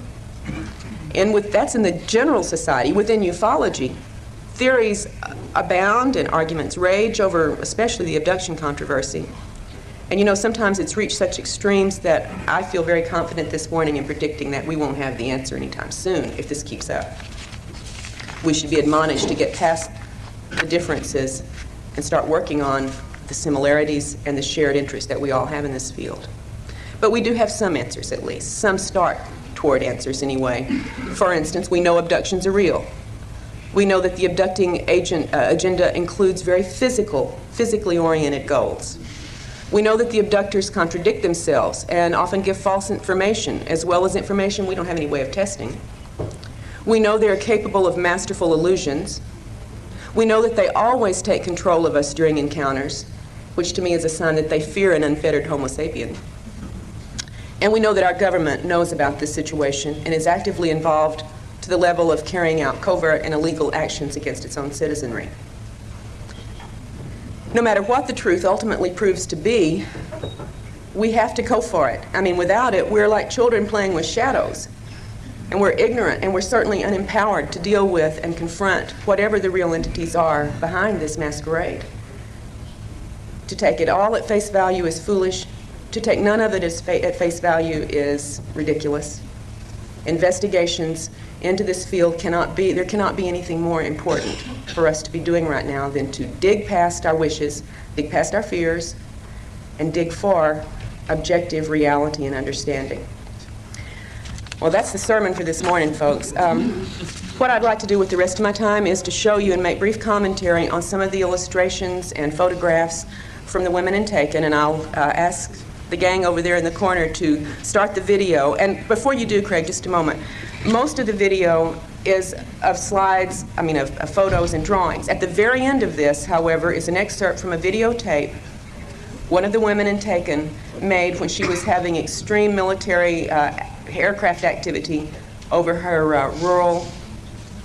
A: And that's in the general society. Within ufology, theories abound and arguments rage over especially the abduction controversy. And sometimes it's reached such extremes that I feel very confident this morning in predicting that we won't have the answer anytime soon if this keeps up. We should be admonished to get past the differences and start working on the similarities and the shared interests that we all have in this field. But we do have some answers, at least. Some start toward answers anyway. For instance, we know abductions are real. We know that the abducting agenda includes very physically oriented goals. We know that the abductors contradict themselves and often give false information, as well as information we don't have any way of testing. We know they are capable of masterful illusions. We know that they always take control of us during encounters, which to me is a sign that they fear an unfettered Homo sapien. And we know that our government knows about this situation and is actively involved to the level of carrying out covert and illegal actions against its own citizenry. No matter what the truth ultimately proves to be, we have to go for it. I mean, without it, we're like children playing with shadows. And we're ignorant, and we're certainly unempowered to deal with and confront whatever the real entities are behind this masquerade. To take it all at face value is foolish. To take none of it at face value is ridiculous. Investigations into this field there cannot be anything more important for us to be doing right now than to dig past our wishes, dig past our fears, and dig for objective reality and understanding. Well, that's the sermon for this morning, folks. What I'd like to do with the rest of my time is to show you and make brief commentary on some of the illustrations and photographs from the women in Taken, and I'll ask the gang over there in the corner to start the video. And before you do, Craig, just a moment. Most of the video is of slides, of photos and drawings. At the very end of this, however, is an excerpt from a videotape one of the women in Taken made when she was having extreme military aircraft activity over her rural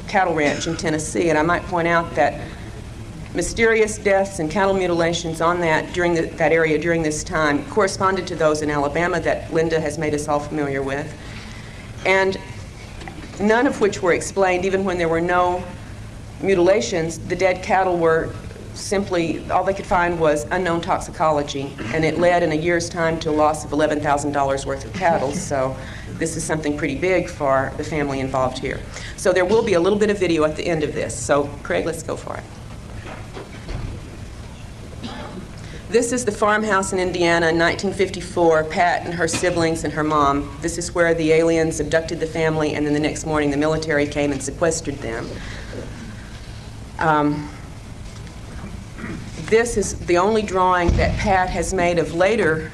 A: cattle ranch in Tennessee. And I might point out that mysterious deaths and cattle mutilations on that area during this time corresponded to those in Alabama that Linda has made us all familiar with, and none of which were explained. Even when there were no mutilations, the dead cattle were simply, all they could find was unknown toxicology, and it led in a year's time to a loss of $11,000 worth of cattle. So this is something pretty big for the family involved here. So there will be a little bit of video at the end of this. So Craig, let's go for it. This is the farmhouse in Indiana in 1954, Pat and her siblings and her mom. This is where the aliens abducted the family, and then the next morning the military came and sequestered them. This is the only drawing that Pat has made of later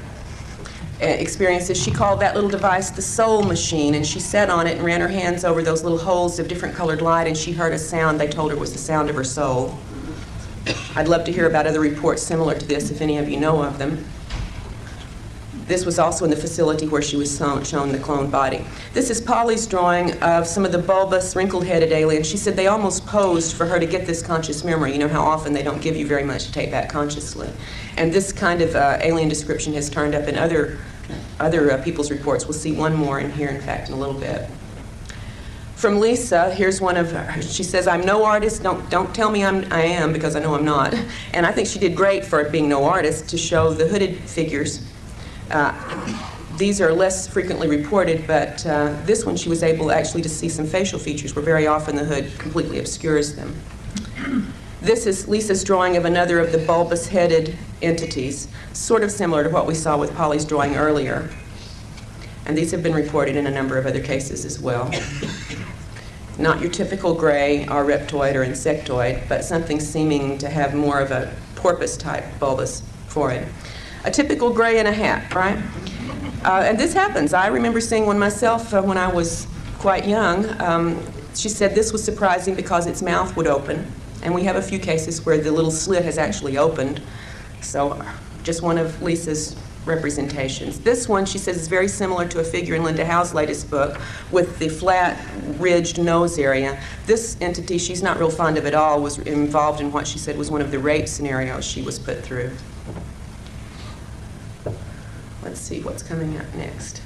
A: experiences. She called that little device the soul machine, and she sat on it and ran her hands over those little holes of different colored light, and she heard a sound they told her was the sound of her soul. I'd love to hear about other reports similar to this if any of you know of them. This was also in the facility where she was shown the cloned body. This is Polly's drawing of some of the bulbous, wrinkled-headed aliens. She said they almost posed for her to get this conscious memory. You know how often they don't give you very much to take back consciously. And this kind of alien description has turned up in other people's reports. We'll see one more in here, in fact, in a little bit. From Lisa, here's one of her. She says, I'm no artist. Don't tell me I am, because I know I'm not. And I think she did great for being no artist to show the hooded figures. These are less frequently reported, but this one she was able actually to see some facial features where very often the hood completely obscures them. This is Lisa's drawing of another of the bulbous-headed entities, sort of similar to what we saw with Polly's drawing earlier. And these have been reported in a number of other cases as well. Not your typical gray or reptoid or insectoid, but something seeming to have more of a porpoise-type bulbous forehead. A typical gray in a hat, right? And this happens. I remember seeing one myself when I was quite young. She said this was surprising because its mouth would open. And we have a few cases where the little slit has actually opened. So just one of Lisa's representations. This one, she says, is very similar to a figure in Linda Howe's latest book with the flat, ridged nose area. This entity she's not real fond of at all was involved in what she said was one of the rape scenarios she was put through. Let's see what's coming up next.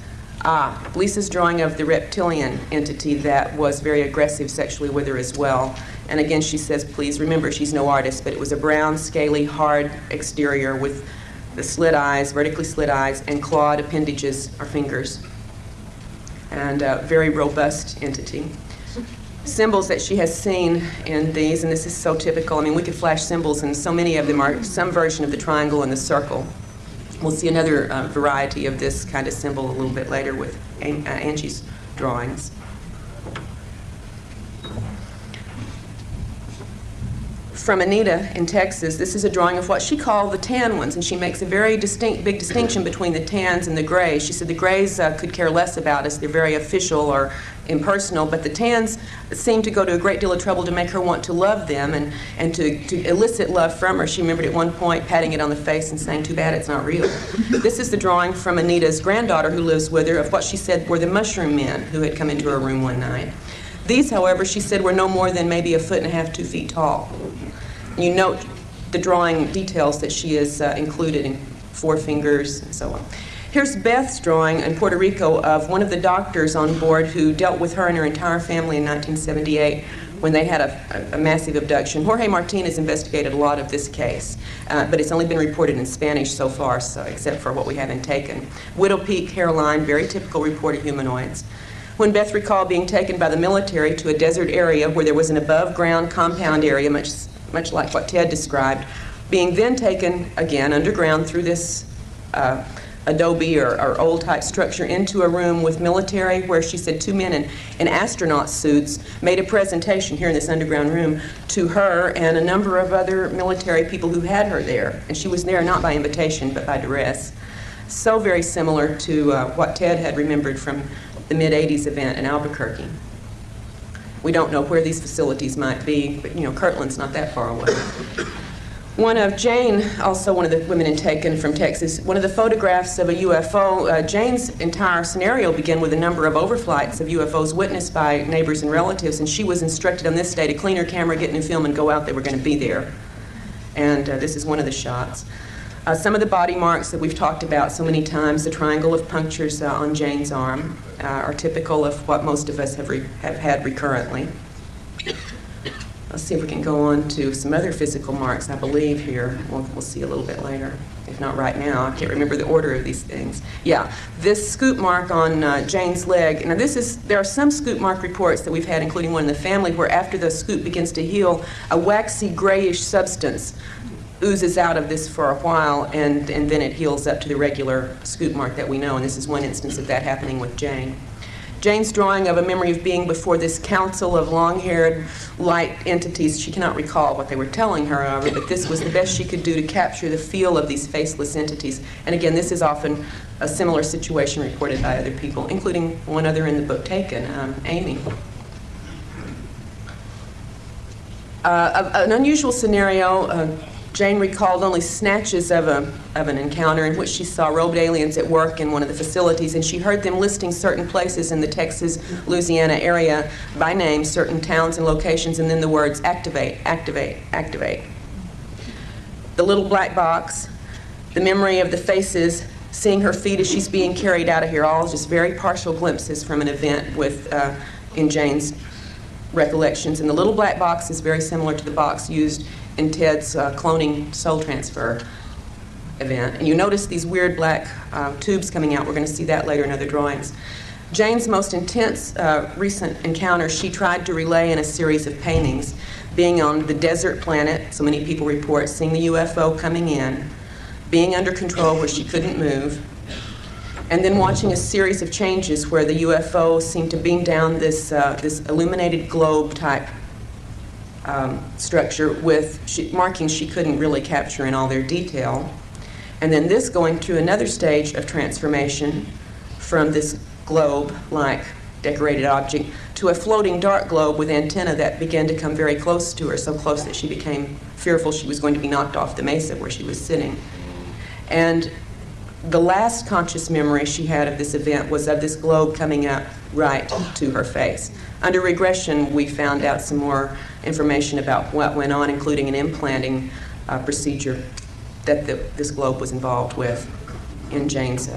A: Lisa's drawing of the reptilian entity that was very aggressive sexually with her as well. And again, she says, please remember, she's no artist, but it was a brown, scaly, hard exterior with the slit eyes, vertically slit eyes, and clawed appendages or fingers. And a very robust entity. Symbols that she has seen in these, and this is so typical. I mean, we could flash symbols, and so many of them are some version of the triangle and the circle. We'll see another variety of this kind of symbol a little bit later with Angie's drawings. From Anita in Texas, this is a drawing of what she called the tan ones, and she makes a very big distinction between the tans and the grays. She said the grays could care less about us. They're very official or impersonal, but the tans seemed to go to a great deal of trouble to make her want to love them and to elicit love from her. She remembered at one point patting it on the face and saying, too bad it's not real. This is the drawing from Anita's granddaughter who lives with her of what she said were the mushroom men who had come into her room one night. These, however, she said were no more than maybe 1.5 feet, 2 feet tall. You note the drawing details that she has included in 4 fingers and so on. Here's Beth's drawing in Puerto Rico of one of the doctors on board who dealt with her and her entire family in 1978 when they had a massive abduction. Jorge Martinez investigated a lot of this case, but it's only been reported in Spanish so far, so except for what we haven't taken. Widow peak hairline, very typical reported humanoids. When Beth recalled being taken by the military to a desert area where there was an above-ground compound area, much like what Ted described, being then taken again underground through this adobe or old-type structure into a room with military where she said 2 men in astronaut suits made a presentation here in this underground room to her and a number of other military people who had her there. And she was there not by invitation but by duress. So very similar to what Ted had remembered from the mid-'80s event in Albuquerque. We don't know where these facilities might be, but you know, Kirtland's not that far away. One of Jane, also one of the women taken from Texas, one of the photographs of a UFO, Jane's entire scenario began with a number of overflights of UFOs witnessed by neighbors and relatives, and she was instructed on this day to clean her camera, get new film, and go out. They were going to be there. And this is one of the shots. Some of the body marks that we've talked about so many times, the triangle of punctures on Jane's arm, are typical of what most of us have had recurrently. Let's see if we can go on to some other physical marks, I believe, here. We'll see a little bit later, if not right now. I can't remember the order of these things. Yeah, this scoop mark on Jane's leg. Now, there are some scoop mark reports that we've had, including one in the family, where after the scoop begins to heal, a waxy grayish substance oozes out of this for a while, and then it heals up to the regular scoop mark that we know, and this is one instance of that happening with Jane. Jane's drawing of a memory of being before this council of long-haired, light entities. She cannot recall what they were telling her, however, but this was the best she could do to capture the feel of these faceless entities. And again, this is often a similar situation reported by other people, including one other in the book taken, Amy. An unusual scenario, Jane recalled only snatches of an encounter in which she saw robed aliens at work in one of the facilities, and she heard them listing certain places in the Texas, Louisiana area by name, certain towns and locations, and then the words activate, activate, activate. The little black box, the memory of the faces, seeing her feet as she's being carried out of here, all just very partial glimpses from an event in Jane's recollections. And the little black box is very similar to the box used in Ted's cloning soul transfer event. And you notice these weird black tubes coming out. We're going to see that later in other drawings. Jane's most intense recent encounter she tried to relay in a series of paintings, being on the desert planet, so many people report, seeing the UFO coming in, being under control where she couldn't move, and then watching a series of changes where the UFO seemed to beam down this illuminated globe type structure with markings she couldn't really capture in all their detail. And then this going through another stage of transformation from this globe-like decorated object to a floating dark globe with antenna that began to come very close to her, so close that she became fearful she was going to be knocked off the mesa where she was sitting. And the last conscious memory she had of this event was of this globe coming up right to her face. Under regression, we found out some more information about what went on, including an implanting procedure that this globe was involved with in Jane's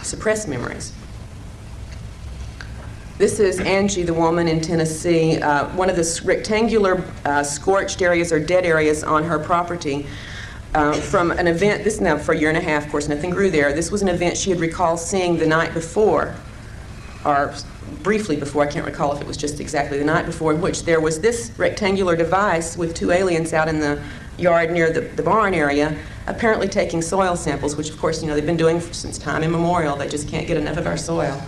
A: suppressed memories. This is Angie, the woman in Tennessee, one of the rectangular scorched areas or dead areas on her property. From an event, this is now for a year and a half, of course, nothing grew there. This was an event she had recalled seeing the night before, or briefly before, I can't recall if it was just exactly the night before, in which there was this rectangular device with two aliens out in the yard near the barn area, apparently taking soil samples, which of course, you know, they've been doing since time immemorial. They just can't get enough of our soil.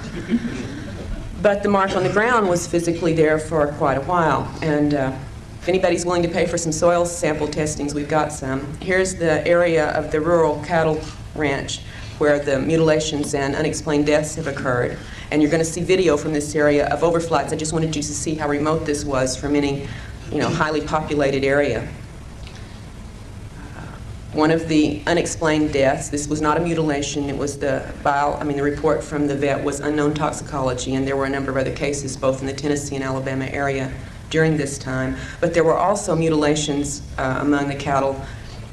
A: But the mark on the ground was physically there for quite a while. And if anybody's willing to pay for some soil sample testings, we've got some. Here's the area of the rural cattle ranch where the mutilations and unexplained deaths have occurred. And you're going to see video from this area of overflights. I just wanted you to see how remote this was from any, you know, highly populated area. One of the unexplained deaths, this was not a mutilation, it was the report from the vet was unknown toxicology, and there were a number of other cases both in the Tennessee and Alabama area during this time. But there were also mutilations among the cattle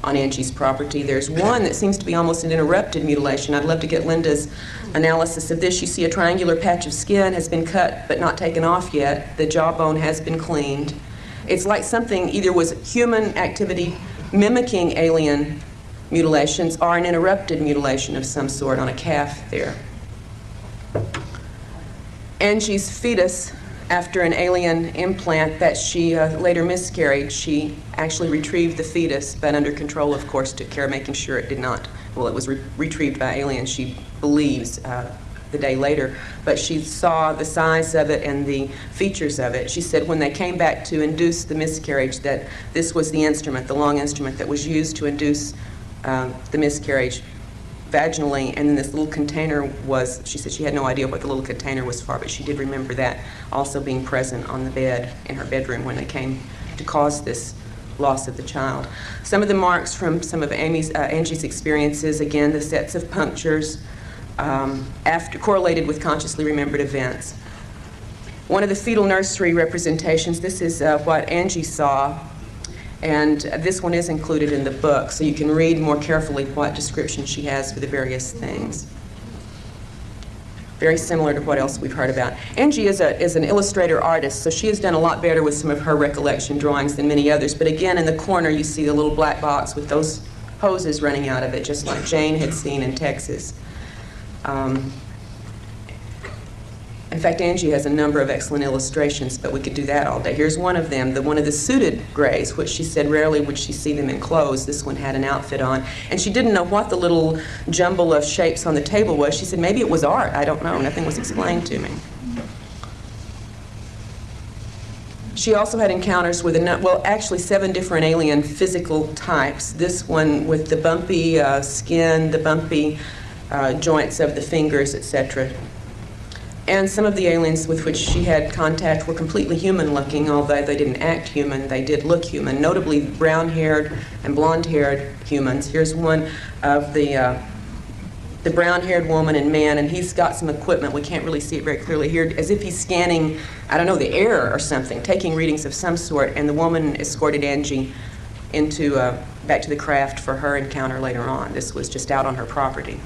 A: on Angie's property. There's one that seems to be almost an interrupted mutilation. I'd love to get Linda's analysis of this. You see a triangular patch of skin has been cut but not taken off yet. The jawbone has been cleaned. It's like something either was human activity mimicking alien mutilations or an interrupted mutilation of some sort on a calf there. Angie's fetus, after an alien implant that she later miscarried, she actually retrieved the fetus, but under control, of course, took care of making sure it did not, well, it was retrieved by aliens, she believes, the day later. But she saw the size of it and the features of it. She said when they came back to induce the miscarriage that this was the instrument, the long instrument that was used to induce the miscarriage vaginally, and then this little container was, she said she had no idea what the little container was for, but she did remember that also being present on the bed in her bedroom when they came to cause this loss of the child. Some of the marks from some of Angie's experiences, again, the sets of punctures correlated with consciously remembered events. One of the fetal nursery representations, this is what Angie saw, and this one is included in the book, so you can read more carefully what description she has for the various things. Very similar to what else we've heard about. Angie is an illustrator artist, so she has done a lot better with some of her recollection drawings than many others. But again, in the corner, you see the little black box with those hoses running out of it, just like Jane had seen in Texas. In fact, Angie has a number of excellent illustrations, but we could do that all day. Here's one of them, one of the suited grays, which she said rarely would she see them in clothes. This one had an outfit on. And she didn't know what the little jumble of shapes on the table was. She said maybe it was art. I don't know. Nothing was explained to me. She also had encounters with, actually 7 different alien physical types. This one with the bumpy skin, the bumpy joints of the fingers, etc. And some of the aliens with which she had contact were completely human-looking, although they didn't act human, they did look human, notably brown-haired and blonde-haired humans. Here's one of the brown-haired woman and man, and he's got some equipment. We can't really see it very clearly here, as if he's scanning, I don't know, the air or something, taking readings of some sort, and the woman escorted Angie into back to the craft for her encounter later on. This was just out on her property.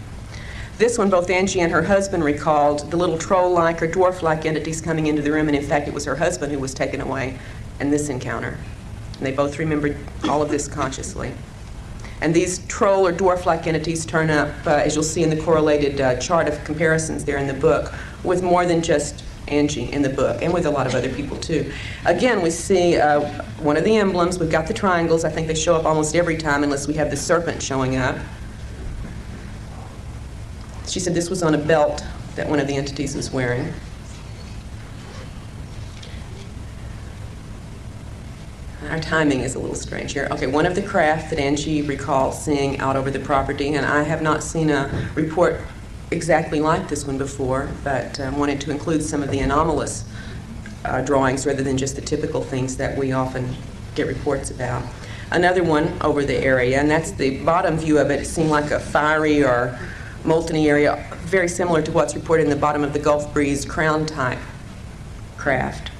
A: This one, both Angie and her husband recalled the little troll-like or dwarf-like entities coming into the room, and in fact it was her husband who was taken away in this encounter. And they both remembered all of this consciously. And these troll or dwarf-like entities turn up, as you'll see in the correlated chart of comparisons there in the book, with more than just Angie in the book, and with a lot of other people too. Again, we see one of the emblems. We've got the triangles. I think they show up almost every time unless we have the serpent showing up. She said this was on a belt that one of the entities was wearing. Our timing is a little strange here. Okay, one of the craft that Angie recalled seeing out over the property, and I have not seen a report exactly like this one before, but wanted to include some of the anomalous drawings rather than just the typical things that we often get reports about. Another one over the area, and that's the bottom view of it. It seemed like a fiery or molten-y area, very similar to what's reported in the bottom of the Gulf Breeze crown-type craft.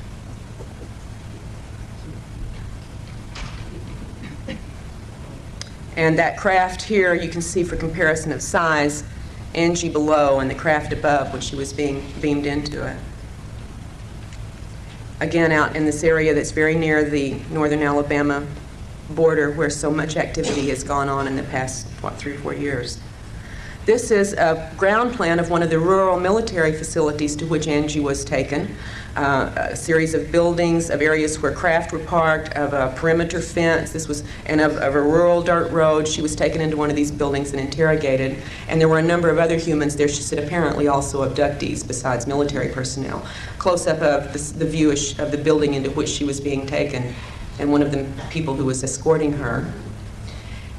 A: And that craft here, you can see for comparison of size, Angie below and the craft above when she was being beamed into it. Again, out in this area that's very near the northern Alabama border where so much activity has gone on in the past, 3 or 4 years. This is a ground plan of one of the rural military facilities to which Angie was taken. A series of buildings, of areas where craft were parked, of a perimeter fence. This was, and of a rural dirt road. She was taken into one of these buildings and interrogated. And there were a number of other humans there. She said apparently also abductees besides military personnel. Close up of the view of the building into which she was being taken, and one of the people who was escorting her.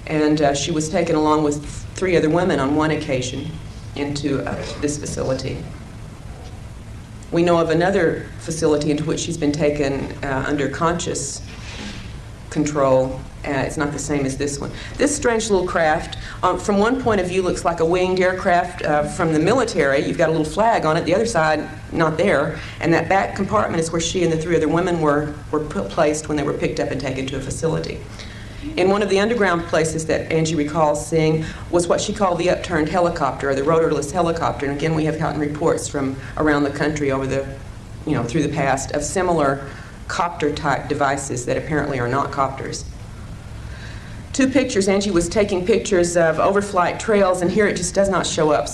A: And she was taken along with 3 other women on one occasion into this facility. We know of another facility into which she's been taken under conscious control. It's not the same as this one. This strange little craft, from one point of view, looks like a winged aircraft from the military. You've got a little flag on it. The other side, not there. And that back compartment is where she and the 3 other women were placed when they were picked up and taken to a facility. In one of the underground places that Angie recalls seeing was what she called the upturned helicopter, or the rotorless helicopter. And again, we have gotten reports from around the country over the, through the past of similar copter-type devices that apparently are not copters. 2 pictures. Angie was taking pictures of overflight trails, and here it just does not show up.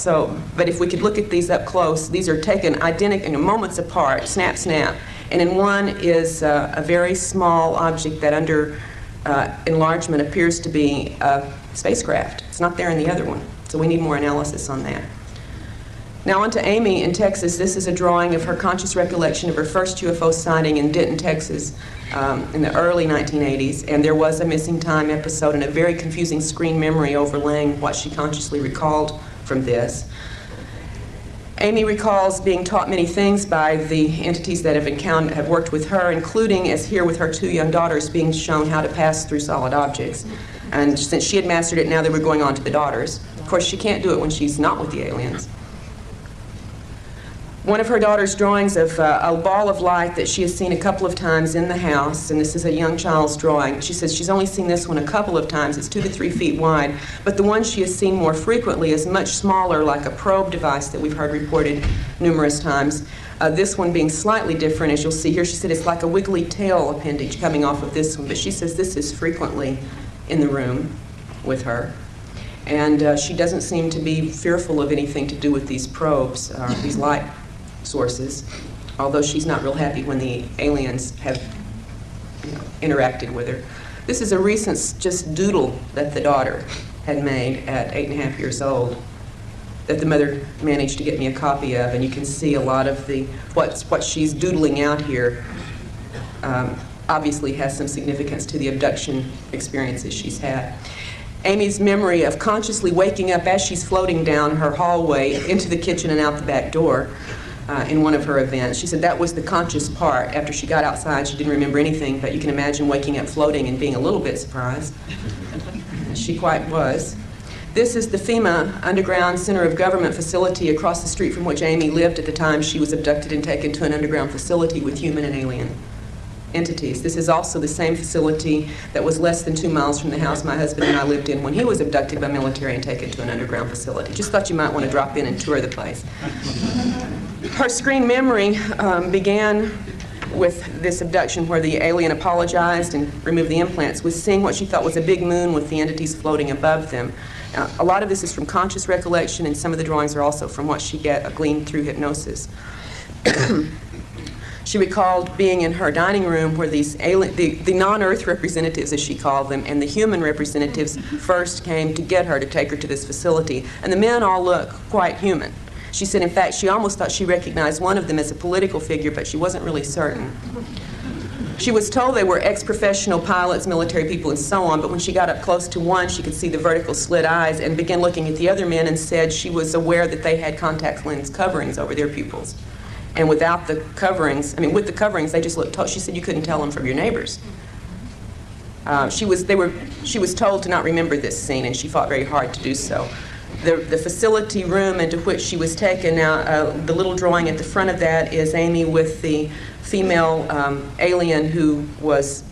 A: But if we could look at these up close, these are taken identical, moments apart, snap, snap. And in one is a very small object that under enlargement appears to be a spacecraft. It's not there in the other one, so we need more analysis on that. Now on to Amy in Texas. This is a drawing of her conscious recollection of her first UFO sighting in Denton, Texas in the early 1980s, and there was a missing time episode and a very confusing screen memory overlaying what she consciously recalled from this. Amy recalls being taught many things by the entities that have worked with her, including, as here with her 2 young daughters, being shown how to pass through solid objects. And since she had mastered it, now they were going on to the daughters. Of course, she can't do it when she's not with the aliens. One of her daughter's drawings of a ball of light that she has seen a couple of times in the house, and this is a young child's drawing. She says she's only seen this one a couple of times. It's 2 to 3 feet wide, but the one she has seen more frequently is much smaller, like a probe device that we've heard reported numerous times. This one being slightly different, as you'll see here. She said it's like a wiggly tail appendage coming off of this one, but she says this is frequently in the room with her. And she doesn't seem to be fearful of anything to do with these probes, these light sources, although she's not real happy when the aliens have interacted with her. This is a recent just doodle that the daughter had made at 8.5 years old that the mother managed to get me a copy of, and you can see a lot of the what she's doodling out here obviously has some significance to the abduction experiences she's had. Amy's memory of consciously waking up as she's floating down her hallway into the kitchen and out the back door. in one of her events. She said that was the conscious part. After she got outside, she didn't remember anything, but you can imagine waking up floating and being a little bit surprised. She quite was. This is the FEMA Underground Center of Government facility across the street from which Amy lived at the time she was abducted and taken to an underground facility with human and alien entities. This is also the same facility that was less than 2 miles from the house my husband and I lived in when he was abducted by military and taken to an underground facility. Just thought you might want to drop in and tour the place. Her screen memory began with this abduction where the alien apologized and removed the implants, with seeing what she thought was a big moon with the entities floating above them. A lot of this is from conscious recollection, and some of the drawings are also from what she gleaned through hypnosis. She recalled being in her dining room where these the non-Earth representatives, as she called them, and the human representatives first came to get her to take her to this facility. And the men all look quite human. She said, in fact, she almost thought she recognized one of them as a political figure, but she wasn't really certain. She was told they were ex-professional pilots, military people, and so on, but when she got up close to one, she could see the vertical slit eyes and began looking at the other men and said she was aware that they had contact lens coverings over their pupils. And without the coverings, with the coverings, they just looked, she said you couldn't tell them from your neighbors. She was told to not remember this scene, and she fought very hard to do so. The facility room into which she was taken, now the little drawing at the front of that is Amy with the female alien who was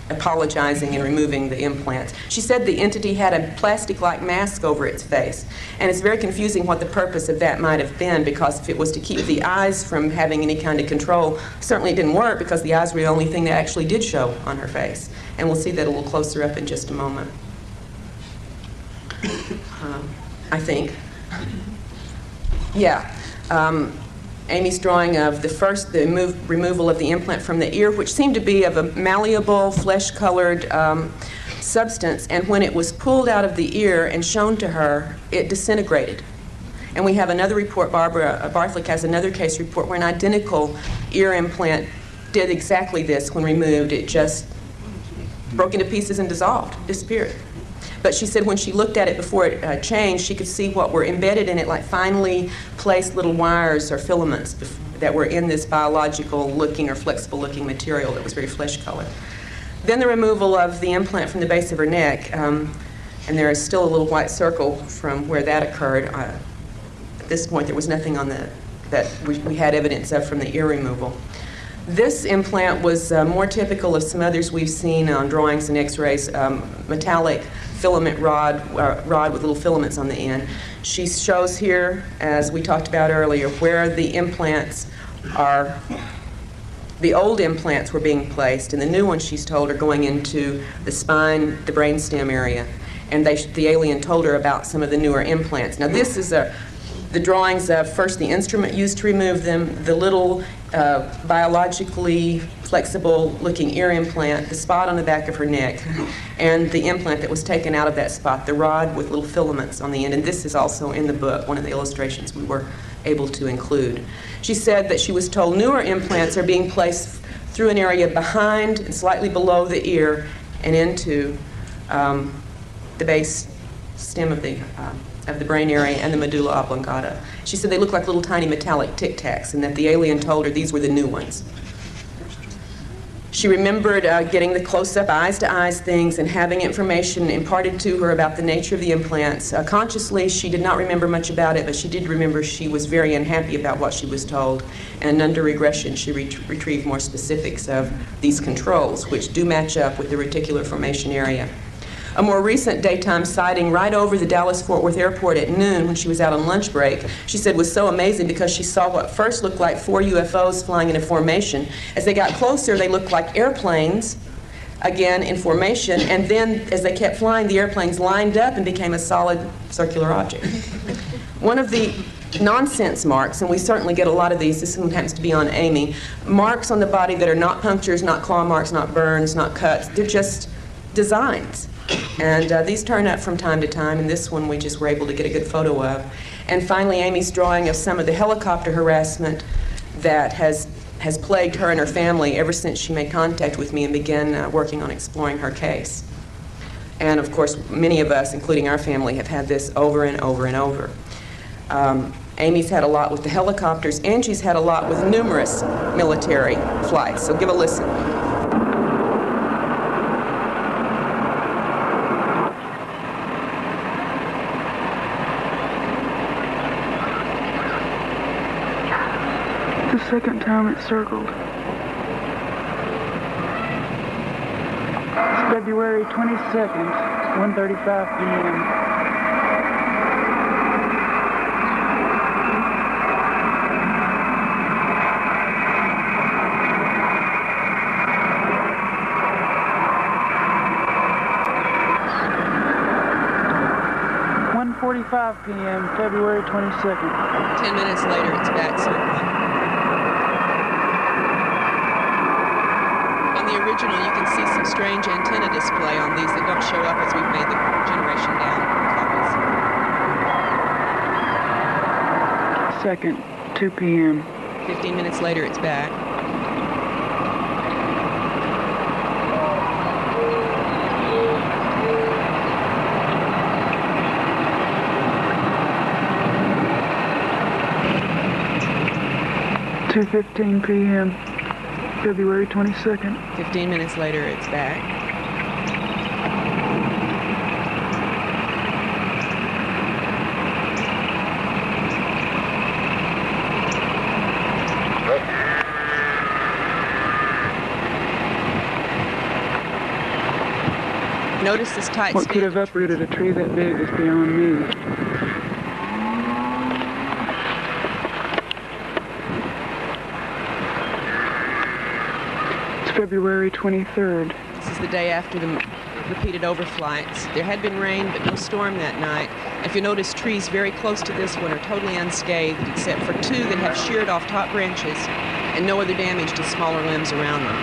A: apologizing and removing the implants. She said the entity had a plastic-like mask over its face, and it's very confusing what the purpose of that might have been, because if it was to keep the eyes from having any kind of control, certainly it didn't work, because the eyes were the only thing that actually did show on her face. And we'll see that a little closer up in just a moment. I think. Yeah. Amy's drawing of the removal of the implant from the ear, which seemed to be of a malleable, flesh-colored substance, and when it was pulled out of the ear and shown to her, it disintegrated. And we have another report, Barbara Barthlick has another case report where an identical ear implant did exactly this when removed. It just broke into pieces and dissolved, disappeared. But she said when she looked at it before it changed, she could see what were embedded in it, like finely placed little wires or filaments that were in this biological-looking or flexible-looking material that was very flesh-colored. Then the removal of the implant from the base of her neck, and there is still a little white circle from where that occurred. At this point, there was nothing on that we had evidence of from the ear removal. This implant was more typical of some others we've seen on drawings and x-rays, metallic filament rod with little filaments on the end. She shows here, as we talked about earlier, where the implants are, the old implants were being placed, and the new ones, she's told, are going into the spine, the brainstem area. And the alien told her about some of the newer implants. Now this is the drawings of first the instrument used to remove them, the little biologically flexible looking ear implant, the spot on the back of her neck, and the implant that was taken out of that spot, the rod with little filaments on the end. And this is also in the book, one of the illustrations we were able to include. She said that she was told newer implants are being placed through an area behind and slightly below the ear and into the base stem of the brain area and the medulla oblongata. She said they look like little tiny metallic Tic Tacs, and that the alien told her these were the new ones. She remembered getting the close-up eyes-to-eyes things and having information imparted to her about the nature of the implants. Consciously, she did not remember much about it, but she did remember she was very unhappy about what she was told. And under regression, she retrieved more specifics of these controls, which do match up with the reticular formation area. A more recent daytime sighting right over the Dallas-Fort Worth airport at noon when she was out on lunch break, she said was so amazing because she saw what first looked like 4 UFOs flying in a formation. As they got closer, they looked like airplanes, again in formation, and then as they kept flying, the airplanes lined up and became a solid circular object. One of the nonsense marks, and we certainly get a lot of these, this one happens to be on Amy, marks on the body that are not punctures, not claw marks, not burns, not cuts, they're just designs. And these turn up from time to time, and this one we just were able to get a good photo of. And finally, Amy's drawing of some of the helicopter harassment that has plagued her and her family ever since she made contact with me and began working on exploring her case. And of course, many of us, including our family, have had this over and over and over. Amy's had a lot with the helicopters, and she's had a lot with numerous military flights. So give a listen.
B: The second time it circled. It's February 22nd, 1:35 p.m. .45 p.m., February 22nd.
A: 10 minutes later, it's back circling. On the original, you can see some strange antenna display on these that don't show up as we've made the generation down copies.
B: Second, 2 p.m.
A: 15 minutes later, it's back.
B: .2:15 p.m., February 22nd.
A: 15 minutes later, it's back. Notice this tight
B: What could have uprooted a tree that big is beyond me. February 23rd.
A: This is the day after the repeated overflights. There had been rain, but no storm that night. If you notice, trees very close to this one are totally unscathed, except for two that have sheared off top branches and no other damage to smaller limbs around them.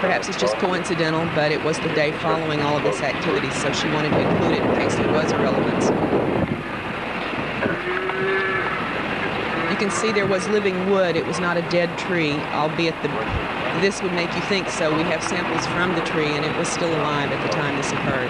A: Perhaps it's just coincidental, but it was the day following all of this activity, so she wanted to include it in case there was a relevance. You can see there was living wood. It was not a dead tree, albeit this would make you think so. We have samples from the tree, and it was still alive at the time this occurred.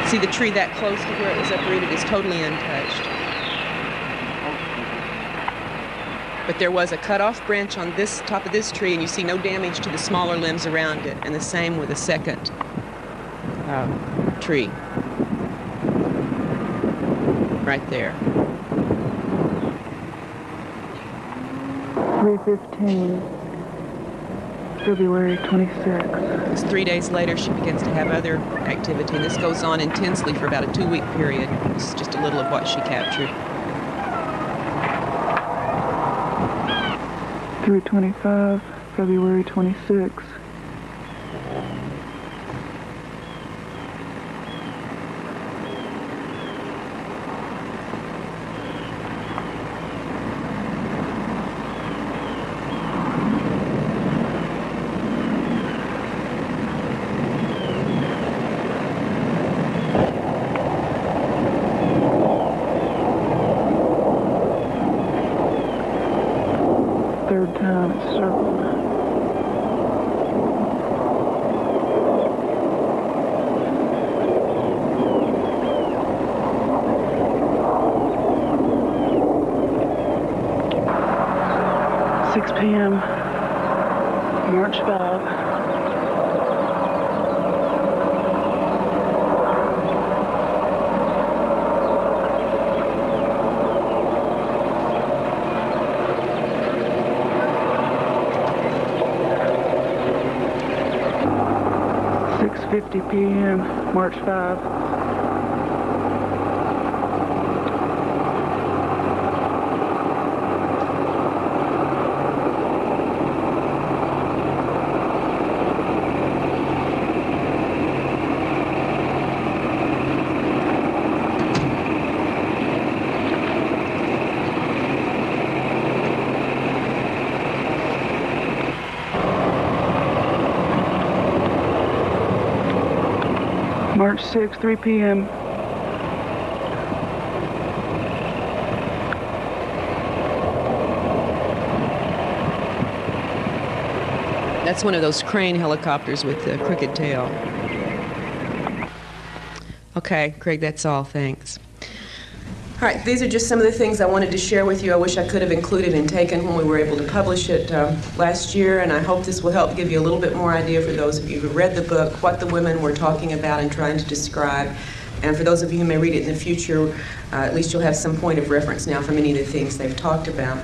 A: See, the tree that close to where it was uprooted is totally untouched. But there was a cut-off branch on this top of this tree, and you see no damage to the smaller limbs around it, and the same with the second tree. Right there.
B: 3:15, February 26th.
A: It's 3 days later, she begins to have other activity. This goes on intensely for about a 2-week period. This is just a little of what she captured.
B: 3:25, February 26th. Third time it's circled. .6 p.m., March 5. .50 p.m., March 5. March 6, 3 p.m.
A: That's one of those crane helicopters with the crooked tail. Okay, Craig, that's all. Thanks. All right, these are just some of the things I wanted to share with you. I wish I could have included and taken when we were able to publish it last year, and I hope this will help give you a little bit more idea for those of you who read the book, what the women were talking about and trying to describe. And for those of you who may read it in the future, at least you'll have some point of reference now for many of the things they've talked about.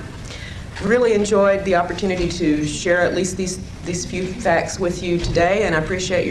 A: Really enjoyed the opportunity to share at least these few facts with you today, and I appreciate your